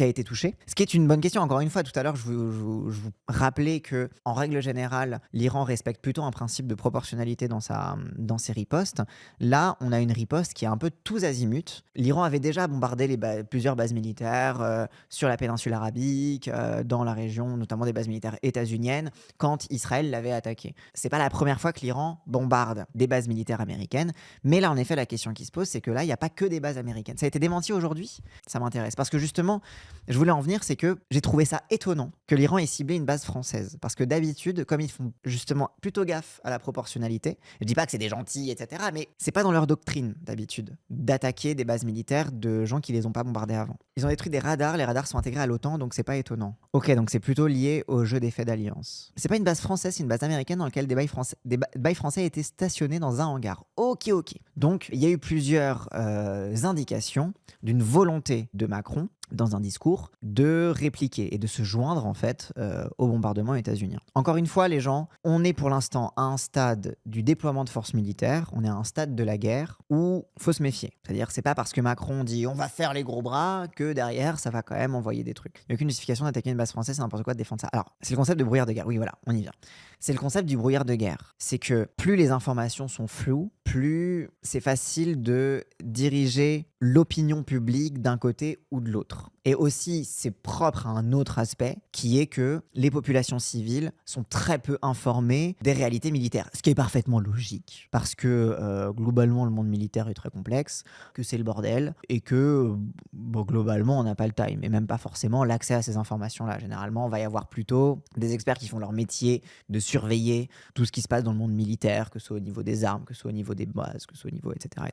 a été touchée. Ce qui est une bonne question. Encore une fois, tout à l'heure, je vous rappelais que, en règle générale, l'Iran respecte plutôt un principe de proportionnalité dans ses ripostes. Là, on a une riposte qui est un peu tous azimuts. L'Iran avait déjà bombardé plusieurs bases militaires sur la péninsule arabique, dans la région, notamment des bases militaires états-uniennes, quand Israël l'avait attaqué. C'est pas la première fois que l'Iran bombarde des bases militaires américaines, mais là, en effet, la question qui se pose, c'est que là, il n'y a pas que des bases américaines. Ça a été démenti aujourd'hui. Ça m'intéresse. Parce que justement, je voulais en venir, c'est que j'ai trouvé ça étonnant que l'Iran ait ciblé une base française. Parce que d'habitude, comme ils font justement plutôt gaffe à la proportionnalité, je dis pas que c'est des gentils, etc., mais c'est pas dans leur doctrine, d'habitude, d'attaquer des bases militaires de gens qui les ont pas bombardées avant. Ils ont détruit des radars, les radars sont intégrés à l'OTAN, donc c'est pas étonnant. Ok, donc c'est plutôt lié au jeu des faits d'alliance. C'est pas une base française, c'est une base américaine dans laquelle des bails français étaient stationnés dans un hangar. Ok. Donc, il y a eu plusieurs indications d'une volonté de Macron, dans un discours, de répliquer et de se joindre en fait au bombardement états-unien. Encore une fois, les gens, on est pour l'instant à un stade du déploiement de forces militaires, on est à un stade de la guerre où faut se méfier. C'est-à-dire que c'est pas parce que Macron dit on va faire les gros bras que derrière ça va quand même envoyer des trucs. Il n'y a aucune justification d'attaquer une base française, c'est n'importe quoi de défendre ça. Alors, c'est le concept de brouillard de guerre. Oui, voilà, on y vient. C'est le concept du brouillard de guerre. C'est que plus les informations sont floues, plus c'est facile de diriger l'opinion publique d'un côté ou de l'autre. Et aussi, c'est propre à un autre aspect, qui est que les populations civiles sont très peu informées des réalités militaires. Ce qui est parfaitement logique, parce que globalement, le monde militaire est très complexe, que c'est le bordel, et que globalement, on n'a pas le time, et même pas forcément l'accès à ces informations-là. Généralement, on va y avoir plutôt des experts qui font leur métier de surveiller tout ce qui se passe dans le monde militaire, que ce soit au niveau des armes, que ce soit au niveau des bases, que ce soit au niveau, etc.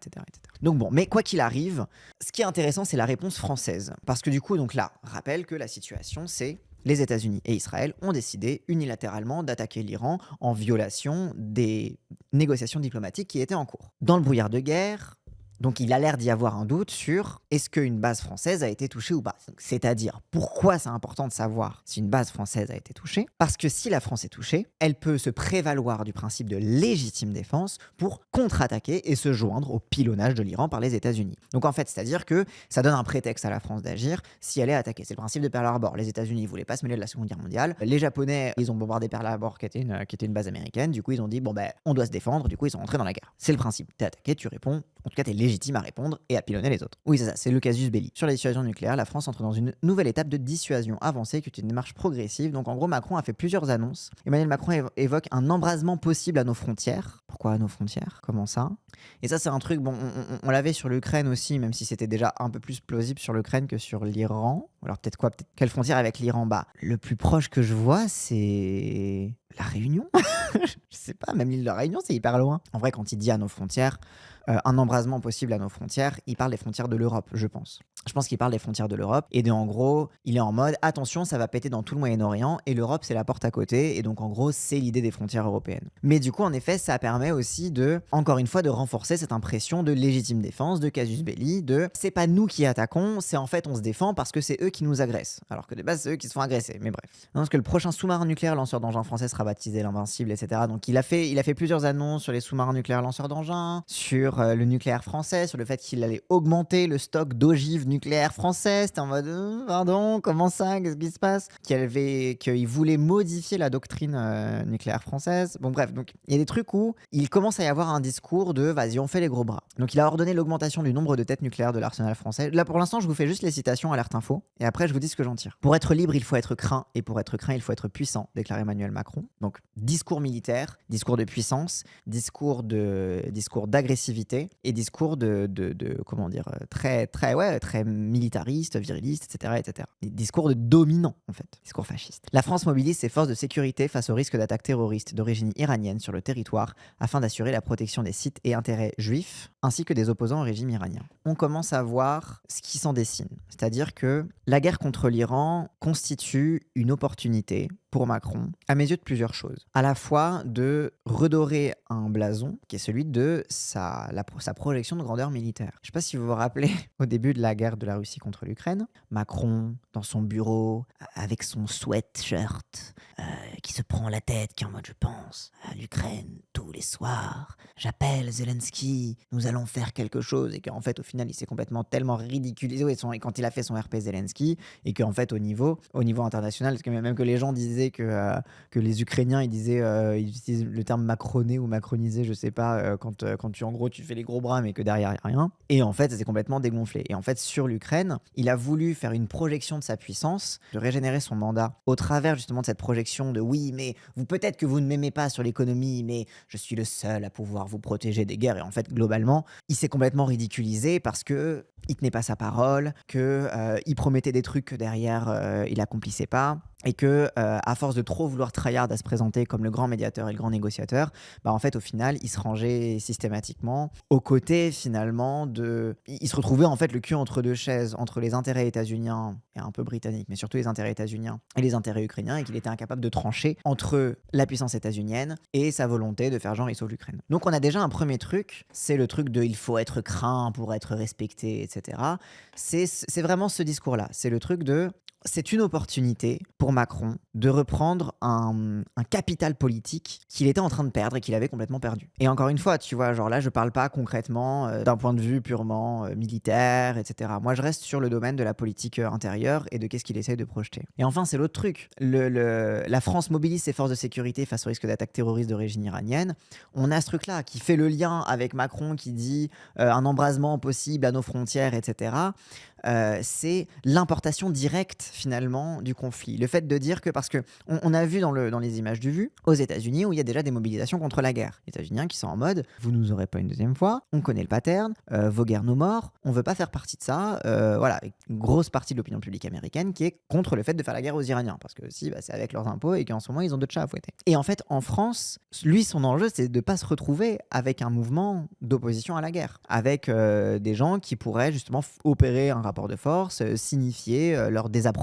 Donc bon, mais quoi qu'il arrive, ce qui est intéressant, c'est la réponse française. Parce que du coup, donc là, rappelle que la situation, c'est les États-Unis et Israël ont décidé unilatéralement d'attaquer l'Iran en violation des négociations diplomatiques qui étaient en cours. Dans le brouillard de guerre, donc il a l'air d'y avoir un doute sur est-ce qu'une base française a été touchée ou pas. C'est-à-dire, pourquoi c'est important de savoir si une base française a été touchée? Parce que si la France est touchée, elle peut se prévaloir du principe de légitime défense pour contre-attaquer et se joindre au pilonnage de l'Iran par les États-Unis. Donc en fait, c'est-à-dire que ça donne un prétexte à la France d'agir si elle est attaquée. C'est le principe de Pearl Harbor. Les États-Unis ne voulaient pas se mêler de la Seconde Guerre mondiale. Les Japonais, ils ont bombardé Pearl Harbor qui était une base américaine. Du coup, ils ont dit, on doit se défendre. Du coup, ils sont rentrés dans la guerre. C'est le principe. T'es attaqué, tu réponds, En tout cas, tu es légitime à répondre et à pilonner les autres. Oui, c'est ça, c'est le casus belli. Sur la dissuasion nucléaire, la France entre dans une nouvelle étape de dissuasion avancée qui est une démarche progressive. Donc en gros, Macron a fait plusieurs annonces. Emmanuel Macron évoque un embrasement possible à nos frontières. Pourquoi à nos frontières? Comment ça? Et ça, c'est un truc, bon, on l'avait sur l'Ukraine aussi, même si c'était déjà un peu plus plausible sur l'Ukraine que sur l'Iran. Alors peut-être quoi? Peut-être quelle frontière avec l'Iran? Bah, le plus proche que je vois, c'est la Réunion. Je sais pas, même l'île de la Réunion, c'est hyper loin. En vrai, quand il dit à nos frontières, un embrasement possible à nos frontières, il parle des frontières de l'Europe, je pense. Je pense qu'il parle des frontières de l'Europe et en gros, il est en mode attention, ça va péter dans tout le Moyen-Orient et l'Europe, c'est la porte à côté et donc en gros, c'est l'idée des frontières européennes. Mais du coup, en effet, ça permet aussi encore une fois, de renforcer cette impression de légitime défense, de casus belli, de c'est pas nous qui attaquons, c'est en fait on se défend parce que c'est eux qui nous agressent. Alors que de base, c'est eux qui se font agresser. Mais bref. Non, parce que le prochain sous-marin nucléaire lanceur d'engins français sera baptisé l'Invincible, etc. Donc il a fait plusieurs annonces sur les sous-marins nucléaires lanceurs d'engins, sur le nucléaire français, sur le fait qu'il allait augmenter le stock d'ogives nucléaires français. C'était en mode pardon, comment ça, qu'est-ce qui se passe? Qu'il voulait modifier la doctrine nucléaire française. Bon bref, donc il y a des trucs où il commence à y avoir un discours de vas-y, on fait les gros bras. Donc il a ordonné l'augmentation du nombre de têtes nucléaires de l'arsenal français. Là pour l'instant, je vous fais juste les citations Alerte Info et après je vous dis ce que j'en tire. Pour être libre, il faut être craint et pour être craint, il faut être puissant, déclare Emmanuel Macron. Donc discours militaire, discours de puissance, discours d'agressivité et discours de comment dire, très militariste, viriliste, etc. Discours de dominant, en fait. Discours fasciste. La France mobilise ses forces de sécurité face au risque d'attaques terroristes d'origine iranienne sur le territoire afin d'assurer la protection des sites et intérêts juifs ainsi que des opposants au régime iranien. On commence à voir ce qui s'en dessine. C'est-à-dire que la guerre contre l'Iran constitue une opportunité pour Macron, à mes yeux, de plusieurs choses. À la fois de redorer un blason, qui est celui de sa projection de grandeur militaire. Je ne sais pas si vous vous rappelez, au début de la guerre de la Russie contre l'Ukraine, Macron, dans son bureau, avec son sweatshirt, qui se prend la tête, qui est en mode « je pense à l'Ukraine tous les soirs, j'appelle Zelensky, nous allons faire quelque chose », et qu'en fait, au final, il s'est complètement tellement ridiculisé, et quand il a fait son RP Zelensky, et qu'en fait, au niveau international, parce que même que les gens disaient que les Ukrainiens, ils utilisent le terme macroné ou macronisé, je sais pas, quand tu fais les gros bras, mais que derrière, il n'y a rien. Et en fait, ça s'est complètement dégonflé. Et en fait, sur l'Ukraine, il a voulu faire une projection de sa puissance, de régénérer son mandat au travers justement de cette projection de oui, mais peut-être que vous ne m'aimez pas sur l'économie, mais je suis le seul à pouvoir vous protéger des guerres. Et en fait, globalement, il s'est complètement ridiculisé parce que il tenait pas sa parole, il promettait des trucs que derrière, il accomplissait pas. Et que, à force de trop vouloir tryhard à se présenter comme le grand médiateur et le grand négociateur, bah en fait, au final, il se rangeait systématiquement aux côtés, finalement, il se retrouvait, en fait, le cul entre deux chaises, entre les intérêts états-uniens, et un peu britanniques, mais surtout les intérêts états-uniens et les intérêts ukrainiens, et qu'il était incapable de trancher entre la puissance états-unienne et sa volonté de faire genre, il sauve l'Ukraine. Donc, on a déjà un premier truc, c'est le truc de il faut être craint pour être respecté, etc. C'est vraiment ce discours-là. C'est le truc de c'est une opportunité pour Macron de reprendre un capital politique qu'il était en train de perdre et qu'il avait complètement perdu. Et encore une fois, tu vois, genre là, je parle pas concrètement d'un point de vue purement militaire, etc. Moi, je reste sur le domaine de la politique intérieure et de qu'est-ce qu'il essaye de projeter. Et enfin, c'est l'autre truc. La France mobilise ses forces de sécurité face au risque d'attaque terroriste d'origine iranienne. On a ce truc-là qui fait le lien avec Macron qui dit un embrasement possible à nos frontières, etc. C'est l'importation directe finalement du conflit. Le fait de dire que, parce que on a vu dans les images du vu aux États-Unis où il y a déjà des mobilisations contre la guerre. Les États-Unis qui sont en mode vous nous aurez pas une deuxième fois, on connaît le pattern, vos guerres nos morts, on veut pas faire partie de ça. Voilà, une grosse partie de l'opinion publique américaine qui est contre le fait de faire la guerre aux Iraniens parce que si c'est avec leurs impôts et qu'en ce moment ils ont d'autres chats à fouetter. Et en fait en France, lui son enjeu c'est de pas se retrouver avec un mouvement d'opposition à la guerre, avec des gens qui pourraient justement opérer un rapport de force, signifier leur désapprobation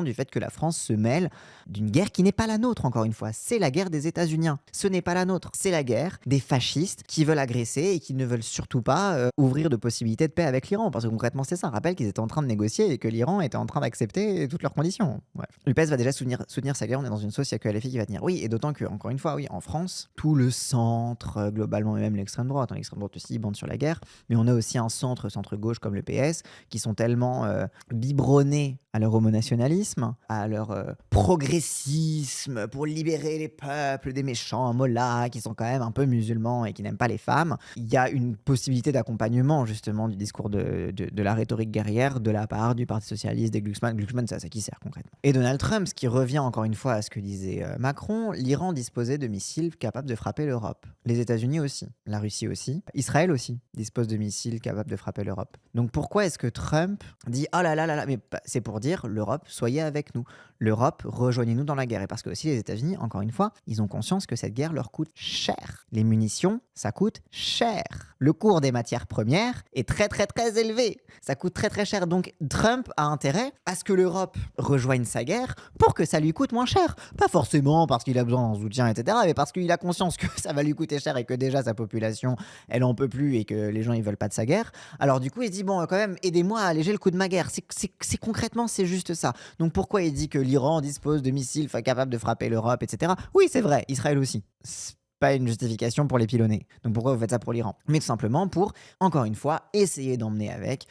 du fait que la France se mêle d'une guerre qui n'est pas la nôtre, encore une fois. C'est la guerre des États-Unis. Ce n'est pas la nôtre. C'est la guerre des fascistes qui veulent agresser et qui ne veulent surtout pas ouvrir de possibilités de paix avec l'Iran. Parce que concrètement, c'est ça. Rappelle qu'ils étaient en train de négocier et que l'Iran était en train d'accepter toutes leurs conditions. Bref. L'UPS va déjà soutenir sa guerre. On est dans une sauce, il n'y a que LFI qui va tenir. Oui, et d'autant que, encore une fois, oui, en France, tout le centre, globalement, et même l'extrême droite. L'extrême droite aussi bande sur la guerre. Mais on a aussi un centre-gauche comme le PS qui sont tellement totalement biberonnés à leur homonationalisme, à leur progressisme pour libérer les peuples des méchants mollahs qui sont quand même un peu musulmans et qui n'aiment pas les femmes. Il y a une possibilité d'accompagnement justement du discours de la rhétorique guerrière de la part du Parti socialiste, des Glucksmann. Glucksmann, c'est à ça qui sert concrètement. Et Donald Trump, ce qui revient encore une fois à ce que disait Macron, l'Iran disposait de missiles capables de frapper l'Europe. Les États-Unis aussi, la Russie aussi, Israël aussi dispose de missiles capables de frapper l'Europe. Donc pourquoi est-ce que Trump dit « Oh là là là là », mais c'est pour dire l'Europe, soyez avec nous. L'Europe, rejoignez-nous dans la guerre. Et parce que aussi les États-Unis, encore une fois, ils ont conscience que cette guerre leur coûte cher. Les munitions, ça coûte cher. Le cours des matières premières est très très très élevé. Ça coûte très très cher. Donc Trump a intérêt à ce que l'Europe rejoigne sa guerre pour que ça lui coûte moins cher. Pas forcément parce qu'il a besoin d'un soutien, etc. Mais parce qu'il a conscience que ça va lui coûter cher et que déjà sa population, elle en peut plus et que les gens, ils veulent pas de sa guerre. Alors du coup, il se dit, bon, quand même, aidez-moi à alléger le coût de ma guerre. C'est concrètement, c'est juste ça. Donc pourquoi il dit que l'Iran dispose de missiles capables de frapper l'Europe, etc. Oui, c'est vrai, Israël aussi. C'est pas une justification pour les pilonner. Donc pourquoi vous faites ça pour l'Iran? Mais tout simplement pour, encore une fois, essayer d'emmener avec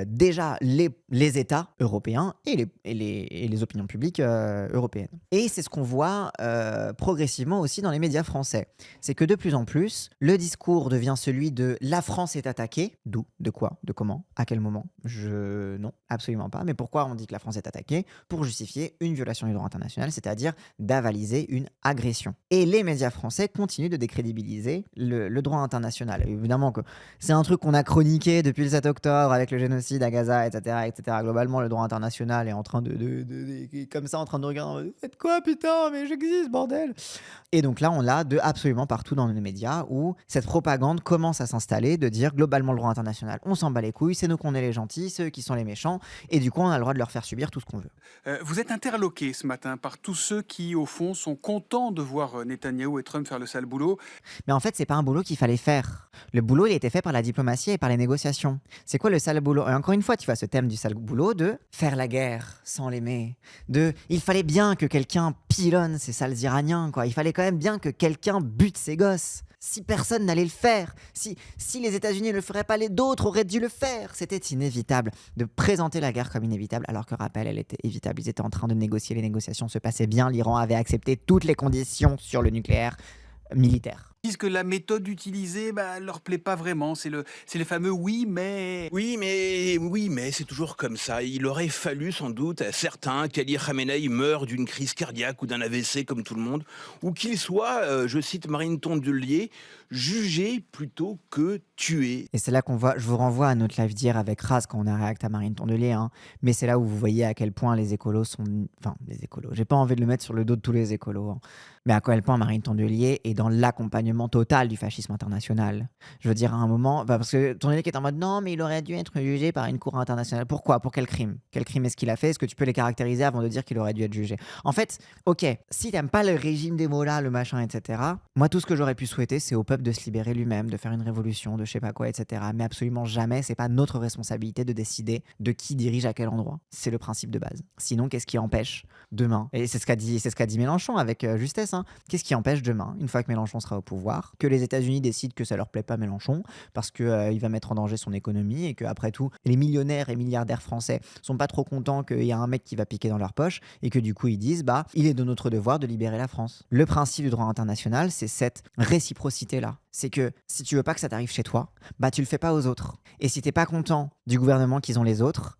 déjà les États européens et les opinions publiques européennes. Et c'est ce qu'on voit progressivement aussi dans les médias français. C'est que de plus en plus, le discours devient celui de la France est attaquée. D'où? De quoi? De comment? À quel moment? Non, absolument pas. Mais pourquoi on dit que la France est attaquée? Pour justifier une violation du droit international, c'est-à-dire d'avaliser une agression. Et les médias français continuent de décrédibiliser le droit international. Évidemment que c'est un truc qu'on a chroniqué depuis le 7 octobre avec le génocide à Gaza, etc., etc. Globalement, le droit international est en train comme ça, en train de regarder. Faites quoi, putain? Mais j'existe, bordel! Et donc là, on l'a absolument partout dans les médias où cette propagande commence à s'installer de dire globalement le droit international, on s'en bat les couilles, c'est nous qu'on est les gentils, ceux qui sont les méchants, et du coup, on a le droit de leur faire subir tout ce qu'on veut. Vous êtes interloqué ce matin par tous ceux qui, au fond, sont contents de voir Netanyahou et Trump faire le sale boulot. Mais en fait, c'est pas un boulot qu'il fallait faire. Le boulot, il a été fait par la diplomatie et par les négociations. C'est quoi le sale boulot? Et encore une fois, tu vois ce thème du sale boulot de faire la guerre sans l'aimer. Il fallait bien que quelqu'un pilonne ces sales Iraniens, quoi. Il fallait quand même bien que quelqu'un bute ses gosses. Si personne n'allait le faire, si les États-Unis ne le feraient pas, d'autres auraient dû le faire. C'était inévitable de présenter la guerre comme inévitable, alors que, rappel, elle était évitable. Ils étaient en train de négocier, les négociations se passaient bien, l'Iran avait accepté toutes les conditions sur le nucléaire militaire. Ils disent que la méthode utilisée leur plaît pas vraiment. C'est les fameux oui mais c'est toujours comme ça. Il aurait fallu sans doute à certains qu'Ali Khamenei meure d'une crise cardiaque ou d'un AVC comme tout le monde, ou qu'il soit, je cite Marine Tondelier, jugé plutôt que tué. Et c'est là qu'on voit, je vous renvoie à notre live d'hier avec Raz quand on a réacté à Marine Tondelier, mais c'est là où vous voyez à quel point les écolos sont... Enfin, les écolos, j'ai pas envie de le mettre sur le dos de tous les écolos, mais à quel point Marine Tondelier est dans l'accompagnement total du fascisme international. Je veux dire, à un moment, parce que Tondelier qui est en mode non, mais il aurait dû être jugé par une cour internationale. Pourquoi? Pour quel crime? Quel crime est-ce qu'il a fait? Est-ce que tu peux les caractériser avant de dire qu'il aurait dû être jugé? En fait, ok, si t'aimes pas le régime des mollahs, le machin, etc., moi, tout ce que j'aurais pu souhaiter, c'est au peuple de se libérer lui-même, de faire une révolution, de je sais pas quoi, etc. Mais absolument jamais, c'est pas notre responsabilité de décider de qui dirige à quel endroit. C'est le principe de base. Sinon, qu'est-ce qui empêche demain? Et c'est ce qu'a dit Mélenchon avec justesse, Qu'est-ce qui empêche demain, une fois que Mélenchon sera au pouvoir, que les États-Unis décident que ça leur plaît pas Mélenchon, parce que il va mettre en danger son économie et que après tout, les millionnaires et milliardaires français sont pas trop contents qu'il y a un mec qui va piquer dans leur poche et que du coup ils disent il est de notre devoir de libérer la France. Le principe du droit international, c'est cette réciprocité-là. C'est que si tu veux pas que ça t'arrive chez toi, tu le fais pas aux autres. Et si t'es pas content du gouvernement qu'ils ont les autres,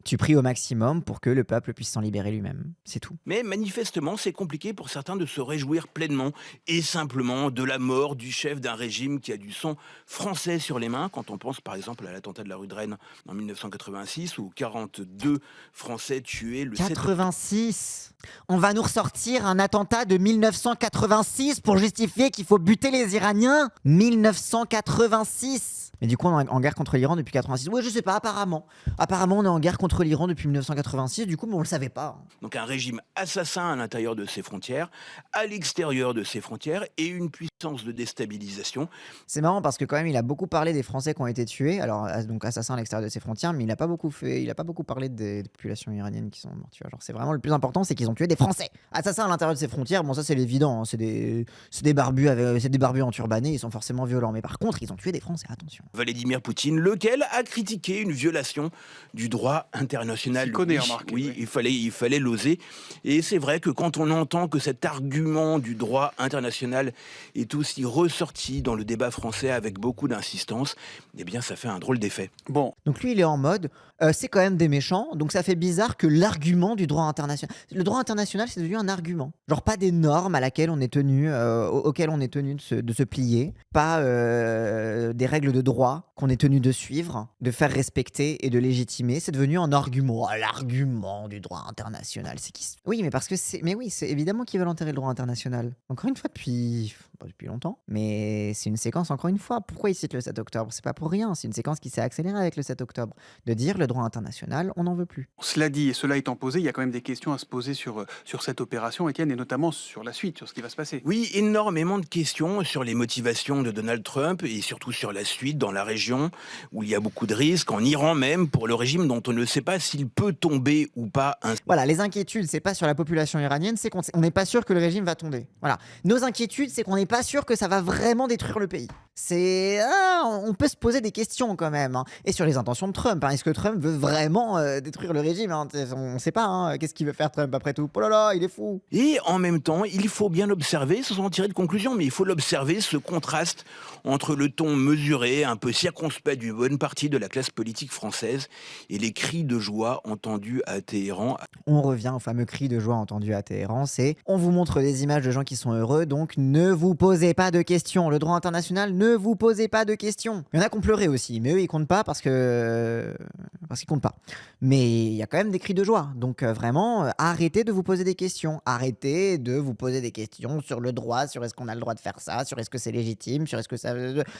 tu pries au maximum pour que le peuple puisse s'en libérer lui-même. C'est tout. Mais manifestement, c'est compliqué pour certains de se réjouir pleinement et simplement de la mort du chef d'un régime qui a du sang français sur les mains. Quand on pense par exemple à l'attentat de la rue de Rennes en 1986 où 42 Français tués le 86 On va nous ressortir un attentat de 1986 pour justifier qu'il faut buter les Iraniens. 1986. Mais du coup, on est en guerre contre l'Iran depuis 86. Oui, je sais pas, apparemment. Apparemment, on est en guerre contre l'Iran depuis 1986. Du coup, mais on le savait pas. Donc un régime assassin à l'intérieur de ses frontières, à l'extérieur de ses frontières et une puissance de déstabilisation. C'est marrant parce que quand même, il a beaucoup parlé des Français qui ont été tués. Alors, donc assassin à l'extérieur de ses frontières, mais il a pas beaucoup parlé des populations iraniennes qui sont mortes. Tu vois, genre, c'est vraiment le plus important, c'est qu'ils ont tué des Français. Assassins à l'intérieur de ses frontières, bon, ça c'est l'évident. C'est des barbus c'est des barbus enturbanés, ils sont forcément violents. Mais par contre, ils ont tué des Français, attention. Vladimir Poutine, lequel a critiqué une violation du droit international. Oui, il fallait l'oser. Et c'est vrai que quand on entend que cet argument du droit international est aussi ressorti dans le débat français avec beaucoup d'insistance, eh bien ça fait un drôle d'effet. Bon. Donc lui, il est en mode, c'est quand même des méchants, donc ça fait bizarre que l'argument du droit international... Le droit international, c'est devenu un argument. Genre pas des normes à laquelle on est tenu, auxquelles on est tenu de se plier, pas des règles de droit qu'on est tenu de suivre, de faire respecter et de légitimer. C'est devenu un argument. L'argument du droit international, c'est qui... Oui, mais parce que c'est... Mais oui, c'est évidemment qu'ils veulent enterrer le droit international. Encore une fois, depuis longtemps. Mais c'est une séquence, encore une fois. Pourquoi ils citent le 7 octobre? C'est pas pour rien. C'est une séquence qui s'est accélérée avec le 7 octobre. De dire le droit international, on n'en veut plus. Cela dit, et cela étant posé, il y a quand même des questions à se poser sur cette opération, Étienne, et notamment sur la suite, sur ce qui va se passer. Oui, énormément de questions sur les motivations de Donald Trump et surtout sur la suite dans la région où il y a beaucoup de risques, en Iran même, pour le régime dont on ne sait pas s'il peut tomber ou pas. Voilà, les inquiétudes, c'est pas sur la population iranienne, c'est qu'on n'est pas sûr que le régime va tomber. Voilà. Nos inquiétudes, c'est qu'on n'est pas sûr que ça va vraiment détruire le pays. On peut se poser des questions quand même. Hein. Et sur les intentions de Trump. Hein. Est-ce que Trump veut vraiment détruire le régime? Hein. On ne sait pas. Hein. Qu'est-ce qu'il veut faire Trump après tout? Oh là là, il est fou. Et en même temps, il faut bien l'observer, sans en tirer de conclusion, mais il faut l'observer, ce contraste entre le ton mesuré, un peu circonspect d'une bonne partie de la classe politique française et les cris de joie entendus à Téhéran. On revient au fameux cri de joie entendu à Téhéran, c'est on vous montre des images de gens qui sont heureux, donc ne vous posez pas de questions. Le droit international, ne vous posez pas de questions. Il y en a qui ont pleuré aussi, mais eux ils comptent pas parce qu'ils comptent pas. Mais il y a quand même des cris de joie, donc vraiment arrêtez de vous poser des questions, arrêtez de vous poser des questions sur le droit, sur est-ce qu'on a le droit de faire ça, sur est-ce que c'est légitime, sur est-ce que ça...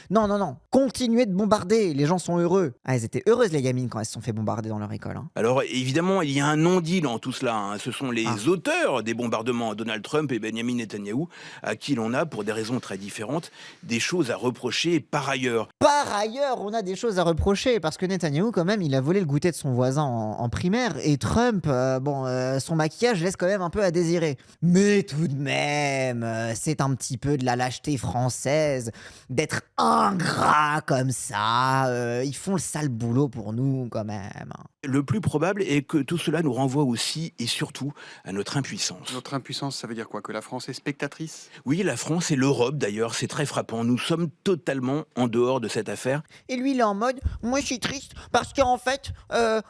Non, continuez de bombarder, les gens sont heureux. Ah, elles étaient heureuses les gamines quand elles se sont fait bombarder dans leur école. Hein. Alors évidemment, il y a un non-dit dans tout cela. Hein. Ce sont les auteurs des bombardements, Donald Trump et Benjamin Netanyahou, à qui l'on a, pour des raisons très différentes, des choses à reprocher par ailleurs. Par ailleurs, on a des choses à reprocher, parce que Netanyahou, quand même, il a volé le goûter de son voisin en primaire, et Trump, son maquillage laisse quand même un peu à désirer. Mais tout de même, c'est un petit peu de la lâcheté française, d'être ingrat comme ça. Ils font le sale boulot pour nous, quand même. Le plus probable est que tout cela nous renvoie aussi et surtout à notre impuissance. Notre impuissance, ça veut dire quoi? Que la France est spectatrice? Oui, la France et l'Europe d'ailleurs, c'est très frappant. Nous sommes totalement en dehors de cette affaire. Et lui, il est en mode, moi je suis triste parce qu'en fait,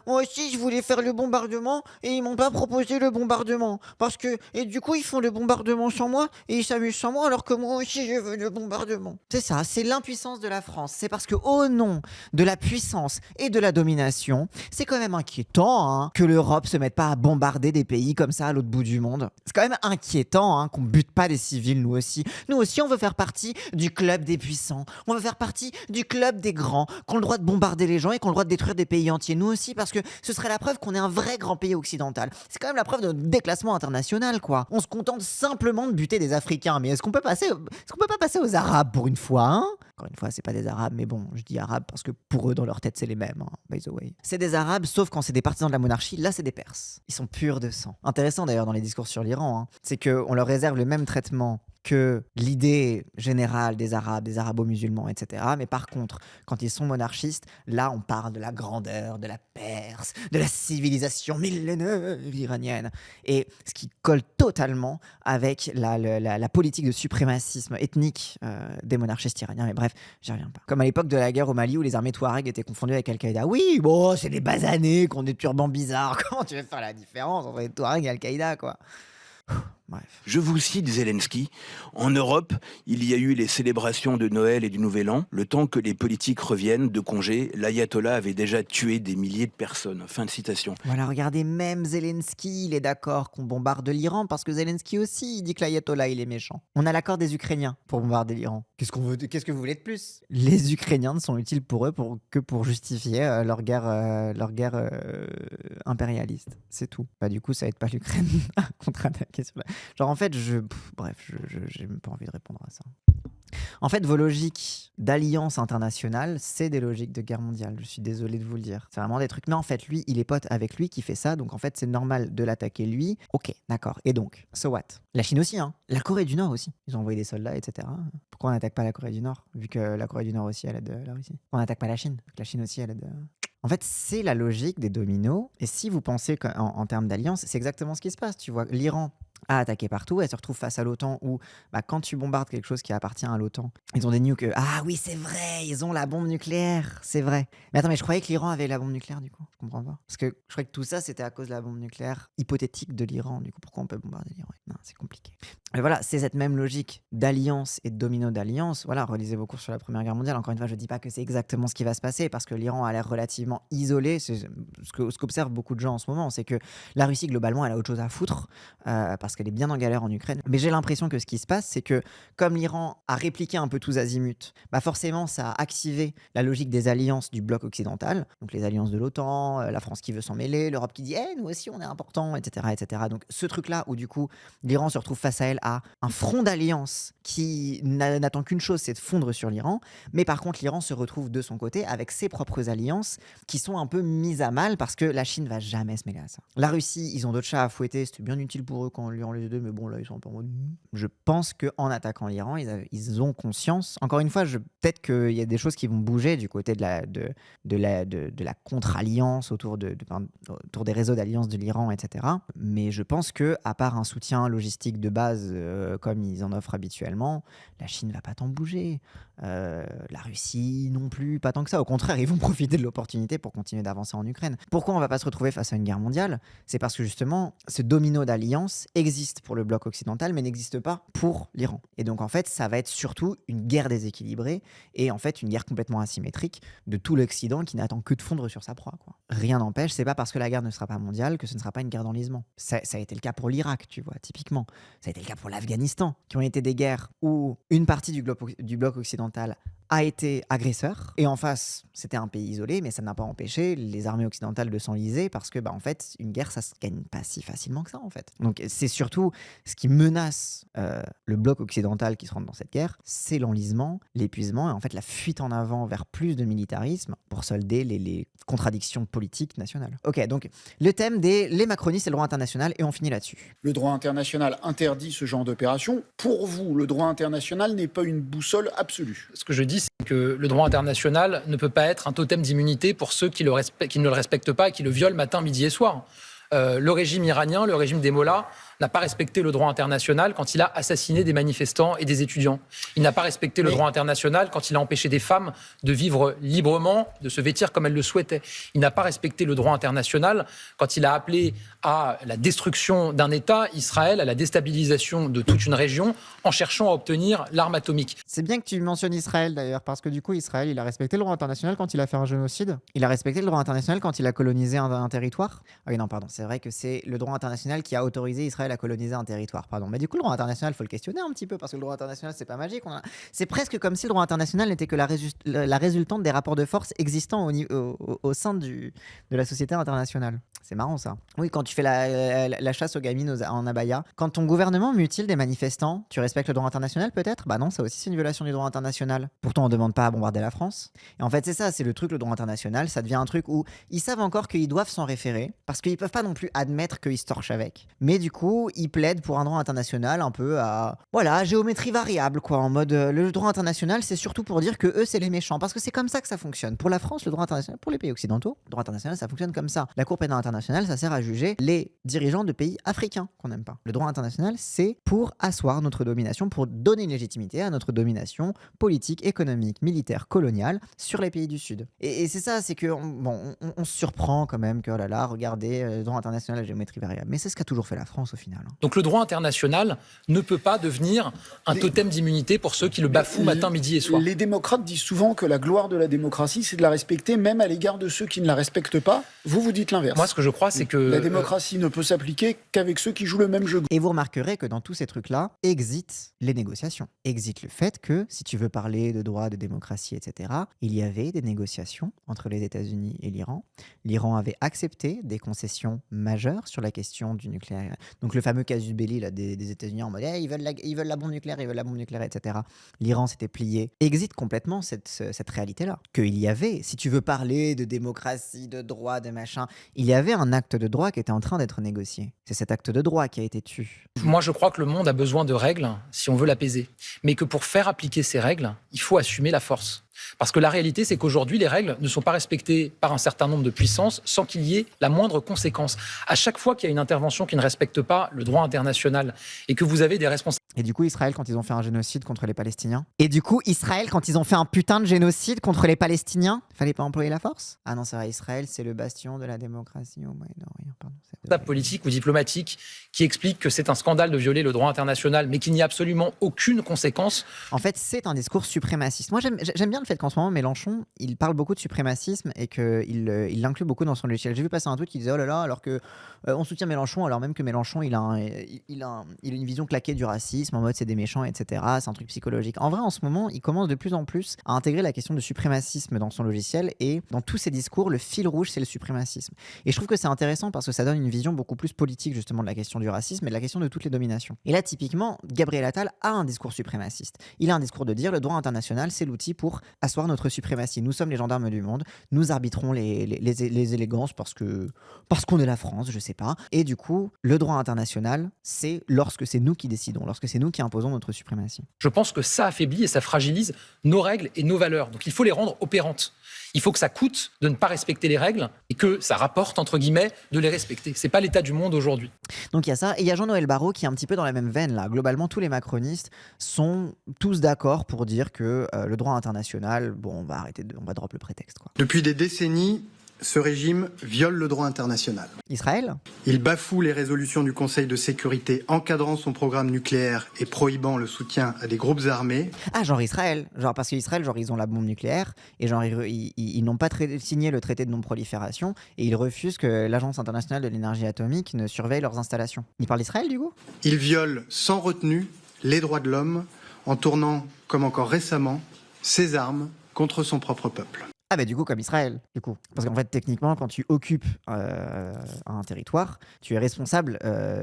moi aussi je voulais faire le bombardement et ils m'ont pas proposé le bombardement. Et du coup, ils font le bombardement sans moi et ils s'amusent sans moi alors que moi aussi je veux le bombardement. C'est ça, c'est l'impuissance de la France. C'est parce que au nom de la puissance et de la domination, c'est quand même inquiétant que l'Europe se mette pas à bombarder des pays comme ça à l'autre bout du monde. C'est quand même inquiétant qu'on bute pas des civils, nous aussi. Nous aussi, on veut faire partie du club des puissants. On veut faire partie du club des grands, qui ont le droit de bombarder les gens et qui ont le droit de détruire des pays entiers. Nous aussi, parce que ce serait la preuve qu'on est un vrai grand pays occidental. C'est quand même la preuve de notre déclassement international, quoi. On se contente simplement de buter des Africains. Mais est-ce qu'on peut pas passer aux Arabes pour une fois, hein? Encore une fois, c'est pas des Arabes, mais bon, je dis Arabes parce que pour eux, dans leur tête, c'est les mêmes, by the way. C'est des Arabes, sauf quand c'est des partisans de la monarchie, là, c'est des Perses. Ils sont purs de sang. Intéressant d'ailleurs dans les discours sur l'Iran, c'est qu'on leur réserve le même traitement que l'idée générale des Arabes, des arabo-musulmans, etc. Mais par contre, quand ils sont monarchistes, là, on parle de la grandeur de la Perse, de la civilisation millénaire iranienne. Et ce qui colle totalement avec la politique de suprémacisme ethnique des monarchistes iraniens. Mais bref, j'y reviens pas. Comme à l'époque de la guerre au Mali où les armées Touareg étaient confondues avec Al-Qaïda. Oui, bon, c'est des basanés qui ont des turbans bizarres. Comment tu veux faire la différence entre les Touareg et Al-Qaïda, quoi? Bref. Je vous cite Zelensky. En Europe, il y a eu les célébrations de Noël et du Nouvel An. Le temps que les politiques reviennent de congé, l'ayatollah avait déjà tué des milliers de personnes. Fin de citation. Voilà, regardez, même Zelensky, il est d'accord qu'on bombarde l'Iran parce que Zelensky aussi, il dit que l'ayatollah, il est méchant. On a l'accord des Ukrainiens pour bombarder l'Iran. Qu'est-ce que vous voulez de plus? Les Ukrainiens ne sont utiles pour eux que pour justifier leur guerre impérialiste. C'est tout. Bah, du coup, ça aide pas l'Ukraine à contre-attaquer sur la... Genre, en fait, j'ai même pas envie de répondre à ça. En fait, vos logiques d'alliance internationale, c'est des logiques de guerre mondiale. Je suis désolé de vous le dire. C'est vraiment des trucs. Mais en fait, lui, il est pote avec lui qui fait ça. Donc en fait, c'est normal de l'attaquer lui. Ok, d'accord. Et donc, so what? La Chine aussi, hein. La Corée du Nord aussi. Ils ont envoyé des soldats, etc. Pourquoi on n'attaque pas la Corée du Nord? Vu que la Corée du Nord aussi, elle aide la Russie. On n'attaque pas la Chine. La Chine aussi, elle aide... En fait, c'est la logique des dominos. Et si vous pensez en termes d'alliance, c'est exactement ce qui se passe. Tu vois, l'Iran a attaqué partout, elle se retrouve face à l'OTAN où quand tu bombardes quelque chose qui appartient à l'OTAN, ils ont des nukes. Ah oui, c'est vrai, ils ont la bombe nucléaire, c'est vrai. Mais attends, mais je croyais que l'Iran avait la bombe nucléaire du coup. Je comprends pas. Parce que je croyais que tout ça c'était à cause de la bombe nucléaire hypothétique de l'Iran. Du coup, pourquoi on peut bombarder l'Iran? Non, c'est compliqué. Et voilà, c'est cette même logique d'alliance et de domino d'alliance. Voilà, relisez vos cours sur la Première Guerre mondiale. Encore une fois, je dis pas que c'est exactement ce qui va se passer parce que l'Iran a l'air relativement isolé. C'est ce qu'observent beaucoup de gens en ce moment, c'est que la Russie globalement, elle a autre chose à foutre parce qu'elle est bien en galère en Ukraine. Mais j'ai l'impression que ce qui se passe, c'est que comme l'Iran a répliqué un peu tous azimuts, forcément ça a activé la logique des alliances du bloc occidental, donc les alliances de l'OTAN, la France qui veut s'en mêler, l'Europe qui dit nous aussi on est important, etc., etc. Donc ce truc-là où du coup l'Iran se retrouve face à elle à un front d'alliance qui n'attend qu'une chose, c'est de fondre sur l'Iran, mais par contre l'Iran se retrouve de son côté avec ses propres alliances qui sont un peu mises à mal parce que la Chine va jamais se mêler à ça. La Russie, ils ont d'autres chats à fouetter, c'était bien utile pour eux quand l'Iran les deux, mais bon là ils sont un peu en mode... Je pense qu'en attaquant l'Iran, ils ont conscience, encore une fois, peut-être qu'il y a des choses qui vont bouger du côté de la contre-alliance autour des réseaux d'alliance de l'Iran, etc. Mais je pense que à part un soutien logistique de base comme ils en offrent habituellement, la Chine va pas tant bouger. La Russie non plus, pas tant que ça. Au contraire, ils vont profiter de l'opportunité pour continuer d'avancer en Ukraine. Pourquoi on va pas se retrouver face à une guerre mondiale? C'est parce que justement, ce domino d'alliance existe pour le bloc occidental, mais n'existe pas pour l'Iran. Et donc en fait, ça va être surtout une guerre déséquilibrée et en fait une guerre complètement asymétrique de tout l'Occident qui n'attend que de fondre sur sa proie, quoi. Rien n'empêche, c'est pas parce que la guerre ne sera pas mondiale que ce ne sera pas une guerre d'enlisement. Ça a été le cas pour l'Irak, tu vois, typiquement. Ça a été le cas pour l'Afghanistan, qui ont été des guerres où une partie du bloc occidental a été agresseur et en face c'était un pays isolé, mais ça n'a pas empêché les armées occidentales de s'enliser parce que en fait une guerre ça se gagne pas si facilement que ça en fait. Donc c'est surtout ce qui menace le bloc occidental qui se rentre dans cette guerre, c'est l'enlisement, l'épuisement et en fait la fuite en avant vers plus de militarisme pour solder les contradictions politiques nationales. Ok, donc le thème les macronistes et le droit international et on finit là-dessus. Le droit international interdit ce genre d'opération. Pour vous, le droit international n'est pas une boussole absolue. Ce que je dis, c'est que le droit international ne peut pas être un totem d'immunité pour ceux qui ne le respectent pas et qui le violent matin, midi et soir. Le régime iranien, le régime des mollahs, n'a pas respecté le droit international quand il a assassiné des manifestants et des étudiants. Il n'a pas respecté le droit international quand il a empêché des femmes de vivre librement, de se vêtir comme elles le souhaitaient. Il n'a pas respecté le droit international quand il a appelé à la destruction d'un État, Israël, à la déstabilisation de toute une région, en cherchant à obtenir l'arme atomique. C'est bien que tu mentionnes Israël d'ailleurs, parce que du coup Israël, il a respecté le droit international quand il a fait un génocide. Il a respecté le droit international quand il a colonisé un territoire. Ah oui non pardon, c'est vrai que c'est le droit international qui a autorisé Israël à coloniser un territoire, pardon. Mais du coup, le droit international, il faut le questionner un petit peu, parce que le droit international, c'est pas magique. C'est presque comme si le droit international n'était que la résultante des rapports de force existants au sein de la société internationale. C'est marrant, ça. Oui, quand tu fais la chasse aux gamines en abaya, quand ton gouvernement mutile des manifestants, tu respectes le droit international, peut-être? Bah non, ça aussi, c'est une violation du droit international. Pourtant, on demande pas à bombarder la France. Et en fait, c'est ça, c'est le truc, le droit international, ça devient un truc où ils savent encore qu'ils doivent s'en référer, parce qu'ils peuvent pas non plus admettre qu'ils se torchent avec. Mais du coup, ils plaident pour un droit international un peu à... Voilà, géométrie variable, quoi, en mode... le droit international, c'est surtout pour dire que eux, c'est les méchants, parce que c'est comme ça que ça fonctionne. Pour la France, le droit international, pour les pays occidentaux, le droit international, ça fonctionne comme ça. La Cour pénale internationale, ça sert à juger les dirigeants de pays africains qu'on n'aime pas. Le droit international, c'est pour asseoir notre domination, pour donner une légitimité à notre domination politique, économique, militaire, coloniale sur les pays du Sud. Et c'est ça, c'est que, on se surprend quand même que, oh là là, regardez, le droit international, la géométrie variable. Mais c'est ce qu'a toujours fait la France au final. Donc le droit international ne peut pas devenir un totem d'immunité pour ceux qui le bafouent matin, midi et soir. Les démocrates disent souvent que la gloire de la démocratie, c'est de la respecter même à l'égard de ceux qui ne la respectent pas. Vous dites l'inverse. Moi, ce que je crois, c'est que... La démocratie ne peut s'appliquer qu'avec ceux qui jouent le même jeu. Et vous remarquerez que dans tous ces trucs-là, exit les négociations. Exit le fait que, si tu veux parler de droit, de démocratie, etc., il y avait des négociations entre les États-Unis et l'Iran. L'Iran avait accepté des concessions majeures sur la question du nucléaire. Donc Donc le fameux casus belli là, des États-Unis en mode ils veulent la bombe nucléaire, etc. L'Iran s'était plié. Exit complètement cette réalité-là. Qu'il y avait, si tu veux parler de démocratie, de droit, de machin, il y avait un acte de droit qui était en train d'être négocié. C'est cet acte de droit qui a été tué. Moi, je crois que le monde a besoin de règles si on veut l'apaiser. Mais que pour faire appliquer ces règles, il faut assumer la force. Parce que la réalité, c'est qu'aujourd'hui, les règles ne sont pas respectées par un certain nombre de puissances sans qu'il y ait la moindre conséquence. À chaque fois qu'il y a une intervention qui ne respecte pas le droit international et que vous avez des responsables... Et du coup, Israël, quand ils ont fait un génocide contre les Palestiniens. Fallait pas employer la force ? Ah non, c'est vrai, Israël, c'est le bastion de la démocratie au Moyen-Orient. Pardon. Politique ou diplomatique qui explique que c'est un scandale de violer le droit international, mais qu'il n'y a absolument aucune conséquence. En fait, c'est un discours suprémaciste. Moi, j'aime bien le fait qu'en ce moment, Mélenchon, il parle beaucoup de suprémacisme et qu'il l'inclut beaucoup dans son logiciel. J'ai vu passer un tweet qui disait oh là là, alors que on soutient Mélenchon, alors même que Mélenchon, il a une vision claquée du racisme, en mode c'est des méchants, etc. C'est un truc psychologique. En vrai, en ce moment, il commence de plus en plus à intégrer la question du suprémacisme dans son logiciel et dans tous ses discours, le fil rouge, c'est le suprémacisme. Et je trouve que c'est intéressant parce que ça donne une vision beaucoup plus politique justement de la question du racisme et de la question de toutes les dominations. Et là, typiquement, Gabriel Attal a un discours suprémaciste. Il a un discours de dire le droit international, c'est l'outil pour asseoir notre suprématie. Nous sommes les gendarmes du monde, nous arbitrons les élégances parce qu'on est la France, je sais pas. Et du coup, le droit international, c'est lorsque c'est nous qui décidons, lorsque c'est nous qui imposons notre suprématie. Je pense que ça affaiblit et ça fragilise nos règles et nos valeurs. Donc il faut les rendre opérantes. Il faut que ça coûte de ne pas respecter les règles et que ça rapporte, entre guillemets, de les respecter. C'est pas l'état du monde aujourd'hui. Donc il y a ça. Et il y a Jean-Noël Barrot qui est un petit peu dans la même veine là. Globalement, tous les macronistes sont tous d'accord pour dire que le droit international, bon, on va drop le prétexte, quoi. Depuis des décennies, ce régime viole le droit international. Israël ? Il bafoue les résolutions du Conseil de sécurité encadrant son programme nucléaire et prohibant le soutien à des groupes armés. Ah, genre Israël. Genre parce qu'Israël, genre ils ont la bombe nucléaire et genre ils n'ont pas signé le traité de non-prolifération et ils refusent que l'Agence internationale de l'énergie atomique ne surveille leurs installations. Ils parlent d'Israël du coup ? Il viole sans retenue les droits de l'homme en tournant, comme encore récemment, ses armes contre son propre peuple. Ah bah du coup comme Israël, du coup. Parce qu'en fait techniquement quand tu occupes un territoire, tu es responsable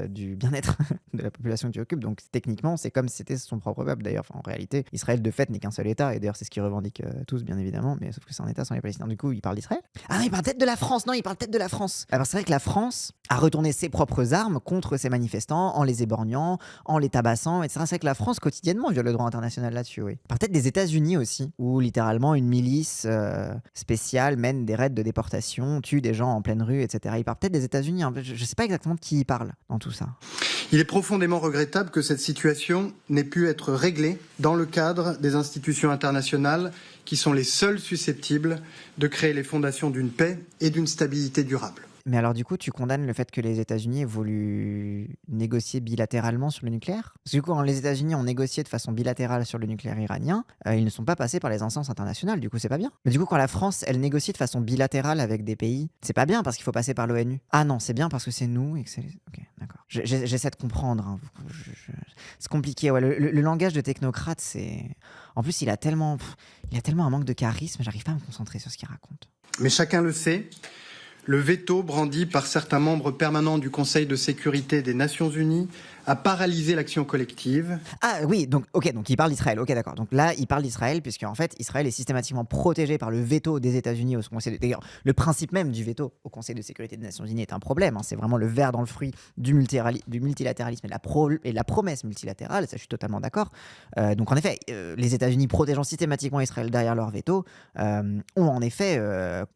du bien-être de la population que tu occupes. Donc techniquement c'est comme si c'était son propre peuple d'ailleurs. Enfin, en réalité, Israël de fait n'est qu'un seul État et d'ailleurs c'est ce qu'ils revendiquent tous bien évidemment. Mais sauf que c'est un État sans les Palestiniens. Du coup il parle d'Israël. Ah non, il parle peut-être de la France. Non, il parle peut-être de la France. Alors c'est vrai que la France a retourné ses propres armes contre ces manifestants en les éborgnant, en les tabassant, etc. C'est vrai que la France quotidiennement viole le droit international là-dessus, oui. Il parle peut-être des États-Unis aussi, où littéralement une milice spéciale mène des raids de déportation, tue des gens en pleine rue, etc. Il parle peut-être des États-Unis. Hein. Je ne sais pas exactement de qui il parle dans tout ça. Il est profondément regrettable que cette situation n'ait pu être réglée dans le cadre des institutions internationales qui sont les seules susceptibles de créer les fondations d'une paix et d'une stabilité durable. Mais alors du coup, tu condamnes le fait que les États-Unis aient voulu négocier bilatéralement sur le nucléaire ? Parce que du coup, quand les États-Unis ont négocié de façon bilatérale sur le nucléaire iranien, ils ne sont pas passés par les instances internationales, du coup c'est pas bien. Mais du coup, quand la France, elle négocie de façon bilatérale avec des pays, c'est pas bien parce qu'il faut passer par l'ONU. Ah non, c'est bien parce que c'est nous et que c'est... Ok, d'accord. J'essaie de comprendre. Hein. C'est compliqué, ouais. Le langage de technocrate, c'est... En plus, il a tellement un manque de charisme, j'arrive pas à me concentrer sur ce qu'il raconte. Mais chacun le sait, le veto brandi par certains membres permanents du Conseil de sécurité des Nations Unies a paralysé l'action collective. Ah oui, donc il parle d'Israël. Ok, d'accord. Donc là, il parle d'Israël puisque en fait, Israël est systématiquement protégé par le veto des États-Unis au Conseil. D'ailleurs, le principe même du veto au Conseil de sécurité des Nations Unies est un problème. Hein. C'est vraiment le ver dans le fruit du multilatéralisme et de la promesse multilatérale. Ça, je suis totalement d'accord. Donc en effet, les États-Unis protégeant systématiquement Israël derrière leur veto ont en effet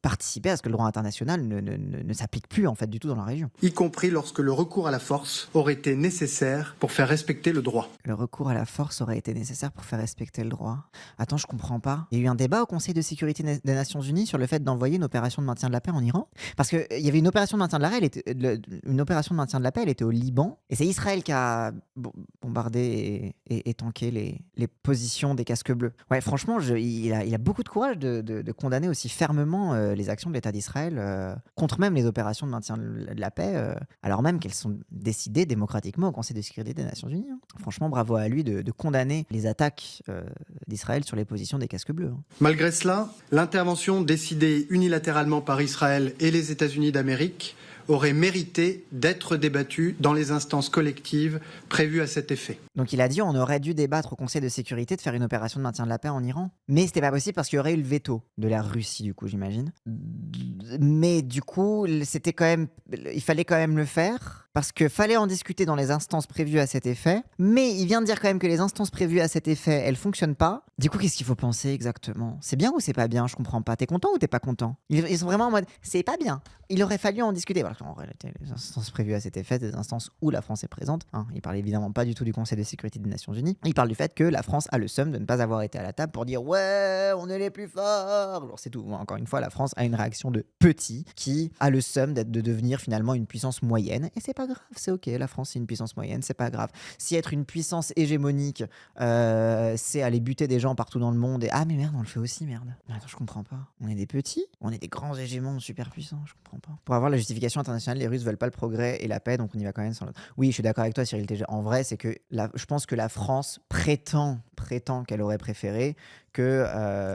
participé à ce que le droit international ne s'applique plus en fait du tout dans la région. Y compris lorsque le recours à la force aurait été nécessaire pour faire respecter le droit. Le recours à la force aurait été nécessaire pour faire respecter le droit. Attends, je comprends pas. Il y a eu un débat au Conseil de sécurité des Nations Unies sur le fait d'envoyer une opération de maintien de la paix en Iran. Parce qu'il y avait une opération de maintien de la paix, elle était au Liban. Et c'est Israël qui a bombardé et tanké les positions des casques bleus. Ouais, franchement, il a beaucoup de courage de condamner aussi fermement les actions de l'État d'Israël contre même les opérations de maintien de la paix, alors même qu'elles sont décidées démocratiquement au Conseil de sécurité des Nations Unies. Hein. Franchement, bravo à lui de condamner les attaques d'Israël sur les positions des casques bleus. Hein. Malgré cela, l'intervention décidée unilatéralement par Israël et les États-Unis d'Amérique aurait mérité d'être débattu dans les instances collectives prévues à cet effet. Donc il a dit on aurait dû débattre au Conseil de sécurité de faire une opération de maintien de la paix en Iran. Mais c'était pas possible parce qu'il y aurait eu le veto de la Russie, du coup, j'imagine. Mais du coup, c'était quand même, il fallait quand même le faire. Parce qu'il fallait en discuter dans les instances prévues à cet effet. Mais il vient de dire quand même que les instances prévues à cet effet, elles fonctionnent pas. Du coup, qu'est-ce qu'il faut penser exactement? C'est bien ou c'est pas bien? Je comprends pas. T'es content ou t'es pas content? Ils sont vraiment en mode, c'est pas bien. Il aurait fallu en discuter. Voilà, en réalité, les instances prévues à cet effet, des instances où la France est présente. Hein, il parle évidemment pas du tout du Conseil de sécurité des Nations Unies. Il parle du fait que la France a le seum de ne pas avoir été à la table pour dire ouais, on est les plus forts. Alors c'est tout. Encore une fois, la France a une réaction de petit qui a le seum de devenir finalement une puissance moyenne. Et c'est pas grave, c'est ok. La France c'est une puissance moyenne, c'est pas grave. Si être une puissance hégémonique, c'est aller buter des gens partout dans le monde et ah mais merde, on le fait aussi, merde. Mais attends, je comprends pas. On est des petits, on est des grands hégémons super puissants, je comprends pas. Pour avoir la justification internationale, les Russes veulent pas le progrès et la paix, donc on y va quand même sans l'autre. Oui, je suis d'accord avec toi, Cyril TG. En vrai, c'est que je pense que la France prétend qu'elle aurait préféré que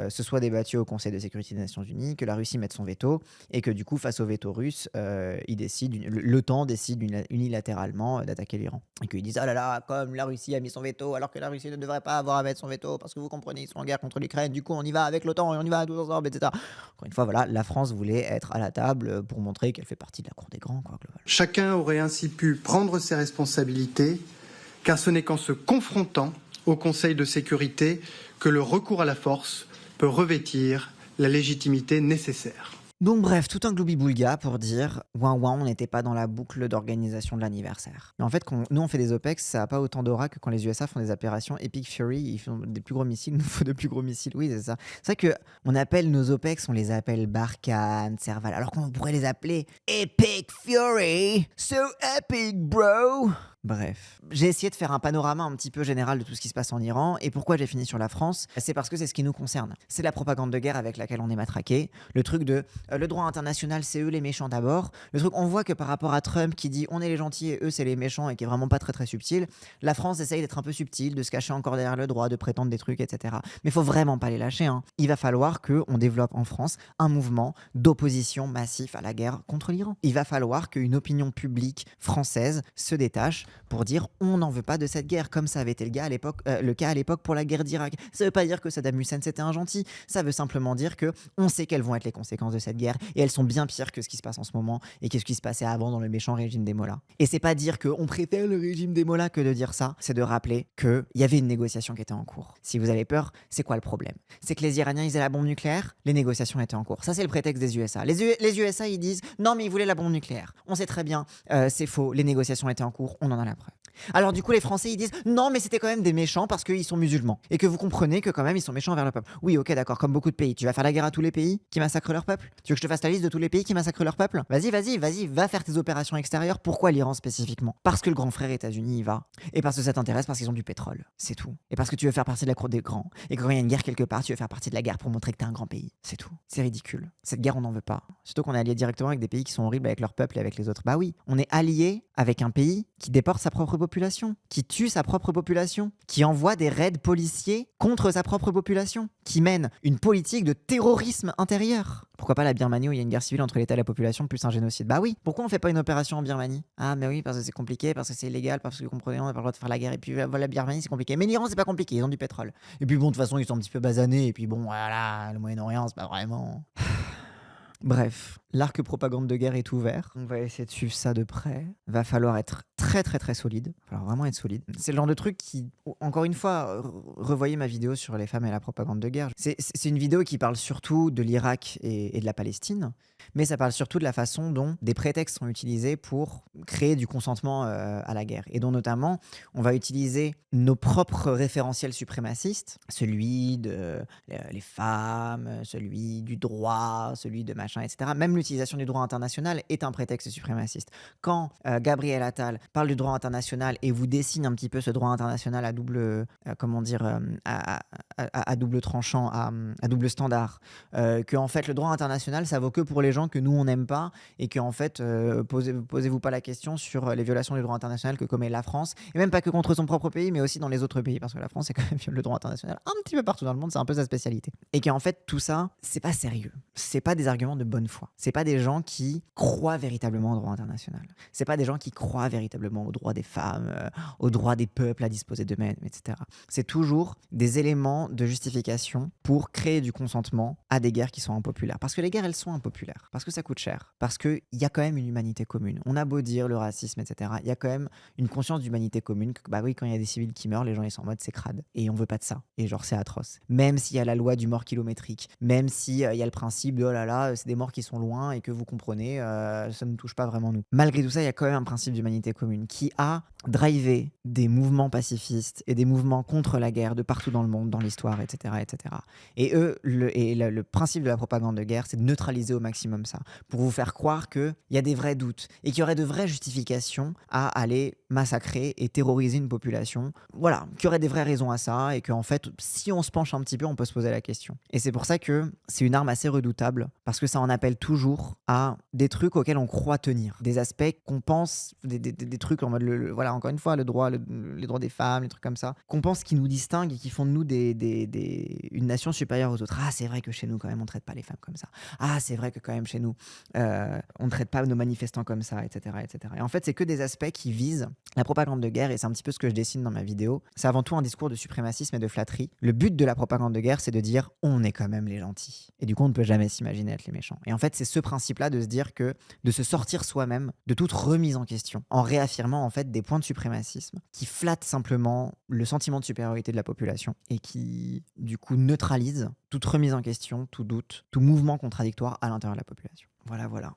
ce soit débattu au Conseil de sécurité des Nations Unies, que la Russie mette son veto et que du coup, face au veto russe, l'OTAN décide unilatéralement d'attaquer l'Iran. Et qu'ils disent « Ah là là, comme la Russie a mis son veto, alors que la Russie ne devrait pas avoir à mettre son veto, parce que vous comprenez, ils sont en guerre contre l'Ukraine, du coup on y va avec l'OTAN et on y va tous ensemble, etc. » Encore une fois, voilà, la France voulait être à la table pour montrer qu'elle fait partie de la cour des grands, quoi, globalement. Chacun aurait ainsi pu prendre ses responsabilités, car ce n'est qu'en se confrontant au Conseil de sécurité que le recours à la force peut revêtir la légitimité nécessaire. Donc bref, tout un gloubi-boulga pour dire ouin ouin, on n'était pas dans la boucle d'organisation de l'anniversaire. Mais en fait, quand nous on fait des OPEX, ça n'a pas autant d'aura que quand les USA font des opérations Epic Fury, ils font des plus gros missiles, nous faut de plus gros missiles. Oui, c'est ça. C'est vrai qu'on appelle nos OPEX, on les appelle Barkhane, Serval, alors qu'on pourrait les appeler Epic Fury. So epic, bro! Bref, j'ai essayé de faire un panorama un petit peu général de tout ce qui se passe en Iran. Et pourquoi j'ai fini sur la France? C'est parce que c'est ce qui nous concerne. C'est la propagande de guerre avec laquelle on est matraqué. Le truc de le droit international, c'est eux les méchants d'abord. Le truc, on voit que par rapport à Trump qui dit on est les gentils et eux c'est les méchants et qui est vraiment pas très très subtil, la France essaye d'être un peu subtile, de se cacher encore derrière le droit, de prétendre des trucs, etc. Mais faut vraiment pas les lâcher, hein. Il va falloir qu'on développe en France un mouvement d'opposition massif à la guerre contre l'Iran. Il va falloir qu'une opinion publique française se détache pour dire on n'en veut pas de cette guerre, comme ça avait été le cas à l'époque pour la guerre d'Irak. Ça veut pas dire que Saddam Hussein c'était un gentil, ça veut simplement dire que on sait quelles vont être les conséquences de cette guerre et elles sont bien pires que ce qui se passe en ce moment et que ce qui se passait avant dans le méchant régime des Mollahs. Et c'est pas dire qu'on préfère le régime des Mollahs que de dire ça, c'est de rappeler qu'il y avait une négociation qui était en cours. Si vous avez peur, c'est quoi le problème? C'est que les Iraniens ils aient la bombe nucléaire, les négociations étaient en cours. Ça c'est le prétexte des USA. Les USA ils disent non mais ils voulaient la bombe nucléaire. On sait très bien, c'est faux, les négociations étaient en cours, on en a la preuve. Alors du coup les Français ils disent non mais c'était quand même des méchants parce qu'ils sont musulmans et que vous comprenez que quand même ils sont méchants envers le peuple. Oui ok d'accord, comme beaucoup de pays. Tu vas faire la guerre à tous les pays qui massacrent leur peuple? Tu veux que je te fasse la liste de tous les pays qui massacrent leur peuple? Vas-y, va faire tes opérations extérieures. Pourquoi l'Iran spécifiquement? Parce que le grand frère États-Unis y va et parce que ça t'intéresse, parce qu'ils ont du pétrole, c'est tout. Et parce que tu veux faire partie de la cour des grands et que quand il y a une guerre quelque part tu veux faire partie de la guerre pour montrer que t'es un grand pays, c'est tout. C'est ridicule. Cette guerre on n'en veut pas. Surtout qu'on est allié directement avec des pays qui sont horribles avec leur peuple et avec les autres. Bah oui, on est allié avec un pays qui déporte sa propre population, qui tue sa propre population, qui envoie des raids policiers contre sa propre population, qui mène une politique de terrorisme intérieur. Pourquoi pas la Birmanie où il y a une guerre civile entre l'État et la population plus un génocide? Bah oui, pourquoi on fait pas une opération en Birmanie? Ah mais oui, parce que c'est compliqué, parce que c'est illégal, parce que vous comprenez, on n'a pas le droit de faire la guerre, et puis voilà, la Birmanie c'est compliqué. Mais l'Iran c'est pas compliqué, ils ont du pétrole. Et puis bon, de toute façon ils sont un petit peu basanés, et puis bon voilà, le Moyen-Orient c'est pas vraiment... Bref, l'arc propagande de guerre est ouvert. On va essayer de suivre ça de près. Va falloir être très très très solide. Va falloir vraiment être solide. C'est le genre de truc qui, encore une fois, revoyez ma vidéo sur les femmes et la propagande de guerre. C'est une vidéo qui parle surtout de l'Irak et de la Palestine, mais ça parle surtout de la façon dont des prétextes sont utilisés pour créer du consentement à la guerre. Et dont notamment, on va utiliser nos propres référentiels suprémacistes, celui de les femmes, celui du droit, celui de machin, etc. Même l'utilisation du droit international est un prétexte suprémaciste. Quand Gabriel Attal parle du droit international et vous dessine un petit peu ce droit international à double à double tranchant, à double standard, que en fait le droit international ça vaut que pour les gens que nous on n'aime pas, et que en fait posez-vous pas la question sur les violations du droit international que commet la France, et même pas que contre son propre pays mais aussi dans les autres pays, parce que la France c'est quand même viole le droit international un petit peu partout dans le monde, c'est un peu sa spécialité, et qu'en fait tout ça c'est pas sérieux, c'est pas des arguments de bonne foi, c'est pas des gens qui croient véritablement au droit international, c'est pas des gens qui croient véritablement aux droits des femmes, aux droits des peuples à disposer d'eux-mêmes, etc. C'est toujours des éléments de justification pour créer du consentement à des guerres qui sont impopulaires. Parce que les guerres, elles sont impopulaires. Parce que ça coûte cher. Parce qu'il y a quand même une humanité commune. On a beau dire le racisme, etc. Il y a quand même une conscience d'humanité commune. Que, bah oui, quand il y a des civils qui meurent, les gens ils sont en mode c'est crade. Et on veut pas de ça. Et genre c'est atroce. Même s'il y a la loi du mort kilométrique. Même s'il y a le principe de oh là là, c'est des morts qui sont loin et que vous comprenez, ça ne nous touche pas vraiment nous. Malgré tout ça, il y a quand même un principe d'humanité commune qui a drivé des mouvements pacifistes et des mouvements contre la guerre de partout dans le monde, dans l'histoire, etc. etc. Et eux, le principe de la propagande de guerre, c'est de neutraliser au maximum ça, pour vous faire croire qu'il y a des vrais doutes et qu'il y aurait de vraies justifications à aller massacrer et terroriser une population. Voilà, qu'il y aurait des vraies raisons à ça, et qu'en fait, si on se penche un petit peu, on peut se poser la question. Et c'est pour ça que c'est une arme assez redoutable, parce que ça en appelle toujours à des trucs auxquels on croit tenir, des aspects qu'on pense, des trucs en mode, voilà, encore une fois, les droits des femmes, les trucs comme ça, qu'on pense qui nous distinguent et qui font de nous une nation supérieure aux autres. Ah, c'est vrai que chez nous, quand même, on traite pas les femmes comme ça. Ah, c'est vrai que quand même, chez nous, on ne traite pas nos manifestants comme ça, etc., etc. Et en fait, c'est que des aspects qui visent la propagande de guerre, et c'est un petit peu ce que je dessine dans ma vidéo. C'est avant tout un discours de suprémacisme et de flatterie. Le but de la propagande de guerre, c'est de dire on est quand même les gentils. Et du coup, on ne peut jamais s'imaginer être les méchants. Et en fait, c'est ce principe-là de se dire que de se sortir soi-même de toute remise en question, en réaffirmant en fait des points de suprémacisme qui flattent simplement le sentiment de supériorité de la population et qui, du coup, neutralisent toute remise en question, tout doute, tout mouvement contradictoire à l'intérieur de la population. Voilà.